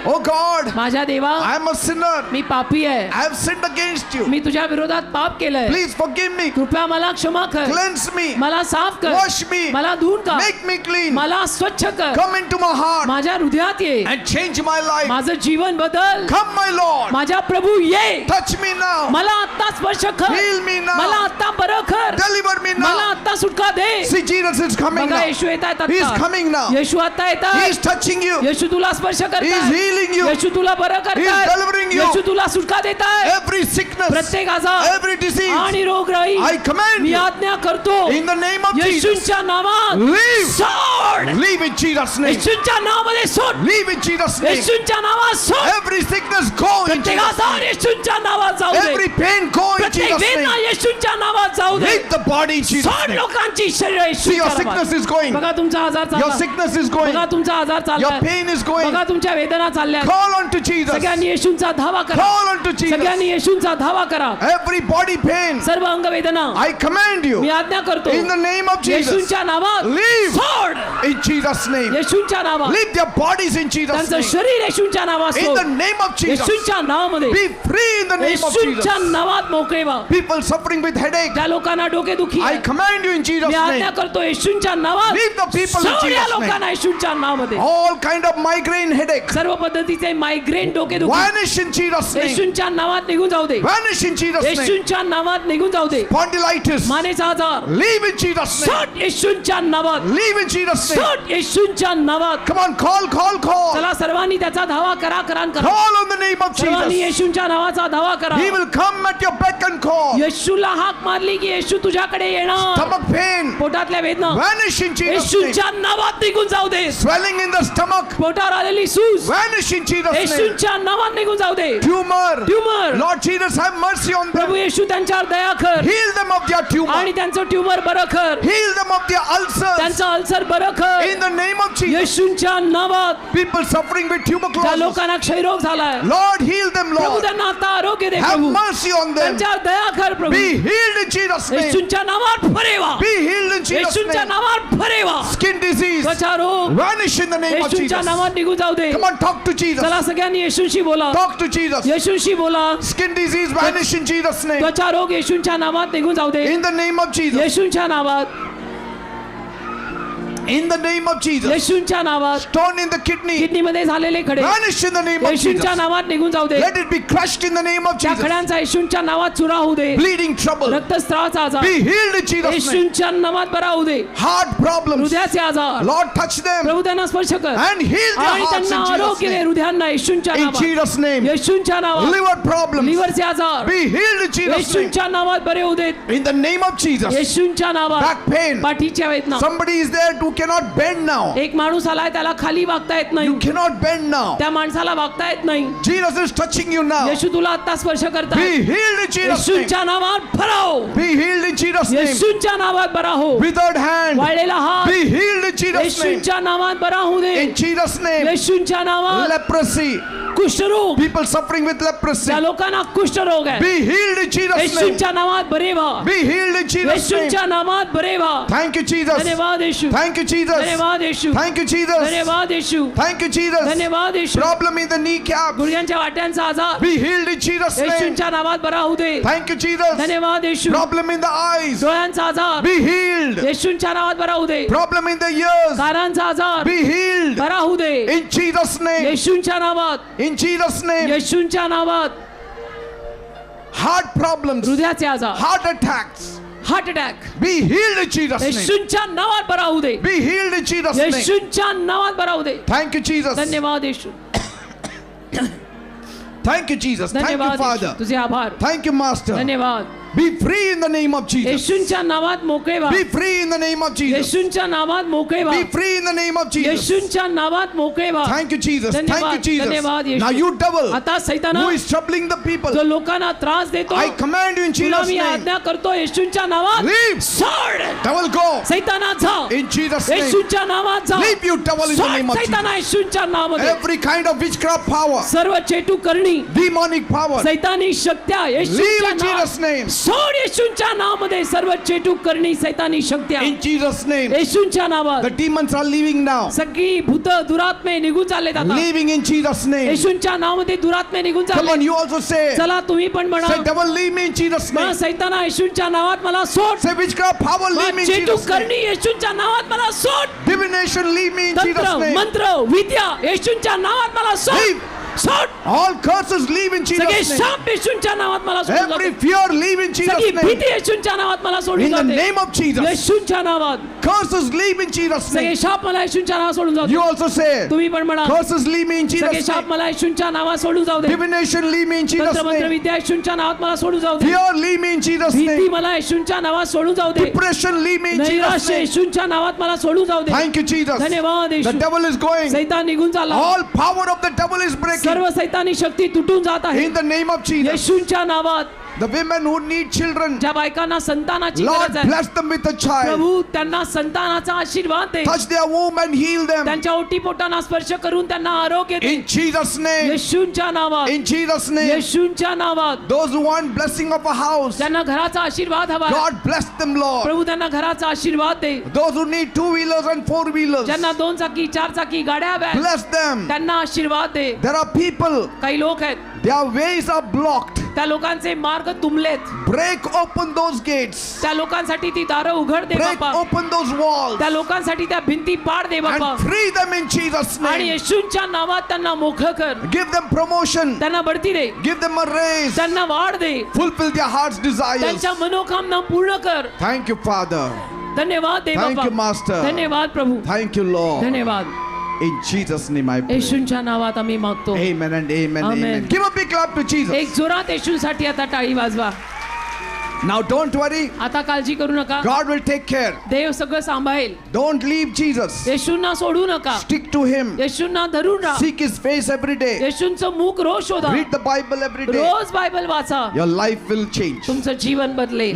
Oh God, माझ्या देवा, I am a sinner. मी पापी आहे. I have sinned against you. मी तुझ्या विरोधात पाप केलंय. Please forgive me. कृपया मला क्षमा कर. Cleanse me. मला साफ कर. Wash me. मला धुवून काढ. Make me clean. मला स्वच्छ कर. Come into my heart माझ्या हृदयात ये. and change my life. माझं जीवन बदल. Come, my Lord. माझ्या प्रभू ये. Touch me now. मला आता स्पर्श कर. Heal me now. मला आता बरं कर. Deliver me मला now. आता सुटका दे. See, Jesus is coming बघा now. येशू येत आहेत He is आता. coming now. येशू आता येत He आहेत. is touching you. येशू तुला स्पर्श He is करतात. healing you. येशू तुला बरं He is delivering करतात. you. येशू तुला सुटका देतात. Every sickness, प्रत्येक आजार every disease, आणि रोगराई I command मी you आज्ञा करतो in the name of Jesus. येशूंच्या नावात Leave. सोड. Leave in Jesus' name. येशूंच्या नावामध्ये सोड. Leave in Jesus' name. येशूंच्या नावात सोड. Every sickness go in प्रत्येक Jesus' आजार name. येशूंच्या नावात जाऊ दे. Every pain go in प्रत्येक Jesus' वेदना name. येशूंच्या नावात जाऊ दे. Leave the body in Jesus' सोड name. लोकांची शरीर See, येशूंच्या your नावात. sickness is going. बघा तुमचा आजार Your चालला. sickness is going. बघा तुमचा आजार Your चालला. pain is going. बघा तुमच्या वेदना चालल्या. Call on to Jesus. सगळ्यांनी येशूंचा धावा करा. Call on to Jesus. सगळ्यांनी येशूंचा धावा करा. Every body pain, सर्व अंग वेदना I command मी you आज्ञा करतो in the name of Jesus. येशूंच्या नावात Leave सोड. in Jesus' name. येशूंच्या नावात Leave their bodies in Jesus' त्यांचं name. शरीर येशूंच्या नावात In सोड. the name of Jesus. येशूंच्या नावामध्ये Be free in the name of येशूंच्या Jesus. नावात मोकळे व्हा. People suffering with headache, त्या लोकांना डोकेदुखी I आहे. command you in Jesus' मी आज्ञा name. करतो येशूंच्या नावात Leave the people in सोड या Jesus' name. लोकांना येशूंच्या नावामध्ये. All kind of migraine headache, सर्व पद्धतीचे मायग्रेन डोकेदुखी vanish in Jesus' name. येशूंच्या नावात निघून जाऊ दे. Vanish in Jesus' name. येशूंच्या नावात निघून जाऊ दे. Spondylitis, मानेचा आजार leave in Jesus' name. सोड येशूंच्या नावात. Leave in Jesus' name. सोड येशूंच्या नावात. Come on, call. चला सर्वांनी त्याचा धावा करा. Call on the name of सर्वांनी Jesus. येशूंच्या नावाचा धावा करा. He will come at your beck and call. येशूला हाक मारली की येशू तुझ्याकडे येणार. Stomach pain, पोटातल्या वेदना vanish in Jesus' name. येशूंच्या नावात निघून जाऊ दे. Swelling in the stomach, पोटावर आलेली सूज vanish in Jesus' name. येशूंच्या नावात निघून जाऊ दे. Tumor, Lord Jesus, have mercy on them. प्रभू येशू त्यांच्यावर दया कर Heal them of their tumor. आणि त्यांचं ट्यूमर बरं कर. Heal them of their ulcers. त्यांचं अल्सर बरं कर In the name of Jesus. येशूंच्या नावात. People suffering with त्या tuberculosis. लोकांना क्षयरोग झालाय Lord, heal them, प्रभू Lord. त्यांना आता आरोग्य दे. Have Prabhu mercy on them. त्यांच्यावर दया कर प्रभू. Be healed in Jesus' name. येशूंच्या नावात फरेवा. Be healed in Jesus' येशूंच्या name. नावात फरेवा. Skin disease, त्वचा रोग vanish in the name of येशूंच्या Jesus. नावात निघून जाऊ दे. Come on, talk to Jesus. चला सगळ्यांनी येशूंशी बोला. Talk to Jesus. येशूंशी बोला. Skin disease, vanish in Jesus' name. त्वचा रोग येशूंच्या नावात निघून जाऊ दे. In the name of Jesus. येशूंच्या नावात. In the name of Jesus. येशूंच्या नावात. Stone in the kidney, किडनीमध्ये झालेले खडे vanish in the name of येशूंच्या Jesus. नावात निघून जाऊ दे. Let it be crushed in the name of त्या Jesus. खड्यांचा येशूंच्या नावात चुरा होऊ दे. Bleeding trouble, रक्तस्रावाचा आजार be healed in Jesus' name. येशूंच्या नावात बरा होऊ दे. Heart problems, हृदयाचे आजार Lord, touch them प्रभू त्यांना स्पर्श कर and heal their आणि hearts in त्यांना Jesus' आरोग्य दे. name. हृदयांना येशूंच्या In नावात. Jesus' name. येशूंच्या नावात. Liver problems, लिव्हरचे आजार be healed in Jesus' name. येशूंच्या नावात बरे होऊ देत. In the name of Jesus. येशूंच्या नावात. Back pain, पाठीच्या वेदना. somebody is there who cannot bend now. एक माणूस आलाय त्याला खाली वागता येत नाही. You cannot bend now. त्या माणसाला वागता येत नाही. Jesus is touching you now. येशू तुला आता स्पर्श Be करताय. healed in Jesus' name. येशूंच्या नावात भराव. Be healed in Jesus' name. येशूंच्या नावात बरा हो. Withered hand, वाळलेला हात be healed in Jesus' name. येशूंच्या नावात बरा होऊ दे. In Jesus' name. येशूंच्या नावात. Leprosy, कुष्ठरोग people suffering with leprosy, त्या लोकांना कुष्ठरोग आहे. be healed in Jesus' name. येशूंच्या नावात बरे व्हा. Be healed in Jesus' name. येशूंच्या नावात बरे व्हा. Thank you, Jesus. धन्यवाद येशू. Thank you, Jesus. धन्यवाद येशू. Thank you, Jesus. धन्यवाद येशू. Thank you, Jesus. धन्यवाद येशू. Problem in the kneecap, गुडघ्यांच्या वाट्यांचा आजार be healed in Jesus' name. येशूंच्या नावात बरा होऊ दे. Thank you, Jesus. धन्यवाद येशू. Problem in the eyes, डोळ्यांचा आजार be healed. येशूंच्या नावात बरा होऊ दे. Problem in the ears, कानांचा आजार be healed. बरा होऊ दे. In Jesus' name. येशूंच्या नावात. In Jesus' name. येशूंच्या नावात. Heart problems, हृदयाचे आजार heart attacks, heart attack be healed in Jesus' name. येशूंच्या नावात बरा होऊ दे. Be healed in Jesus' name. येशूंच्या नावात बरा होऊ दे. Thank you, Jesus. धन्यवाद येशू. Thank you, Jesus. Thank you, धन्यवाद येशू. Father. तुझे आभार. Thank you, Master. धन्यवाद. Be free in the name of Jesus. येशूंच्या नावात मोकळे व्हा. Be free in the name of Jesus. येशूंच्या नावात मोकळे व्हा. Be free in the name of Jesus. येशूंच्या नावात मोकळे व्हा. Thank you, Jesus. Thank you, धन्यवाद. Jesus. धन्यवाद येशू. Now you devil आता सैताना who is troubling the people, जो लोकांना त्रास देतो I command you in तुला Jesus' मी name. आज्ञा करतो येशूंच्या नावात Leave. सोड. Devil, go. सैताना जा. In Jesus' name. येशूंच्या नावात जा. Leave, you devil, in the name सोड of Jesus. सैताना येशूंच्या नावामध्ये. Every kind of witchcraft power, सर्व चेटू करणी demonic power, सैतानी शक्त्या leave येशूंच्या in Jesus' नावात. name. सोड येशूंच्या नावामध्ये सर्व चेटू करणी सैतानी शक्त्या In Jesus' name. येशूंच्या नावात. The demons are leaving now. सगळी भूत दुरात्मे निघून चालले आता. Leaving in Jesus' name. येशूंच्या नावामध्ये दुरात्मे निघून Come on, चालले. you also say. चला तुम्ही पण म्हणा. Say, devil, leave me in Jesus' मला name. सैताना येशूंच्या नावात मला सोड. Say, witchcraft power, leave me in चेटू Jesus' name. करणी येशूंच्या नावात मला सोड. Divination, leave me in तंत्र Jesus' name. मंत्र विद्या येशूंच्या नावात मला सोड. Leave. सोड. All curses, leave in सगळे Jesus' name. शाप येशूंच्या नावात मला सोडून Every जाते. fear, leave in सगळी Jesus' name. भीती येशूंच्या नावात मला सोडून In the जाते. name of Jesus. येशूंच्या नावात. Curses, leave in Jesus' सगळे name. शाप मला येशूंच्या नावात सोडून जाते. You also say. तुम्ही पण म्हणा. Curses, leave me in सगळे Jesus' शाप name. मला येशूंच्या नावात सोडून जाऊ दे. Divination, leave me in Jesus' तंत्र मंत्र name. विद्या येशूंच्या नावात मला सोडून जाऊ दे. Fear, leave me in Jesus' भीती name. मला येशूंच्या नावात सोडून जाऊ दे. Depression, leave me in Jesus' नैराश्य name. येशूंच्या नावात मला सोडून जाऊ दे. Thank you, Jesus. धन्यवाद The Yeshu. devil is going. सैतान निघून चालला. All power of the devil is breaking. सर्व सैतानी शक्ती तुटून जात आहे. In the name of Jesus. येशूंच्या नावात. The women who need children, ज्या बायकांना संतानाची Lord, गरज आहे bless them with a child. प्रभू त्यांना संतानाचा आशीर्वाद दे. Touch their womb and heal them. त्यांच्या ओटीपोटांना स्पर्श करून त्यांना आरोग्य दे. In Jesus' name. येशूंच्या नावात. In Jesus' name. येशूंच्या नावात. Those who want blessing of a house, त्यांना घराचा आशीर्वाद हवा आहे. God bless them, Lord. प्रभू त्यांना घराचा आशीर्वाद दे. Those who need 2-wheelers and 4-wheelers, ज्यांना 2 चाकी 4 चाकी गाड्या हव्या आहेत, bless them. त्यांना आशीर्वाद दे. There are people, काही लोक आहेत their ways are blocked. त्या लोकांचे मार्ग तुंबलेत. Break open those gates. त्या लोकांसाठी ती दारं उघड दे Break बाबा. open those walls त्या लोकांसाठी त्या भिंती पाड दे बाबा. and free them in Jesus' आणि name. येशूंच्या नावात त्यांना मोकळं कर. Give them promotion. त्यांना बढती दे. Give them a raise. त्यांना वाढ दे. Fulfill their heart's desires. त्यांच्या मनोकामना पूर्ण कर. Thank you, Father. धन्यवाद देव Thank बाबा. you, Master. धन्यवाद प्रभू. Thank you, Lord. धन्यवाद. In Jesus' name I pray. येशूंच्या नावात आम्ही मागतो. Amen and amen. Amen. Amen. Give a big clap to Jesus. एक जोरात येशूसाठी आता टाळी वाजवा. Now don't worry. आता काळजी करू नका. God will take care. देव सगळं सांभाळेल. Don't leave Jesus. येशूंना सोडू नका. Stick to Him. येशूंना धरून राहा. Seek His face every day. येशूंचं मुख रोज शोधा. Read the Bible every day. रोज बायबल वाचा. Your life will change. तुमचं जीवन बदलेल.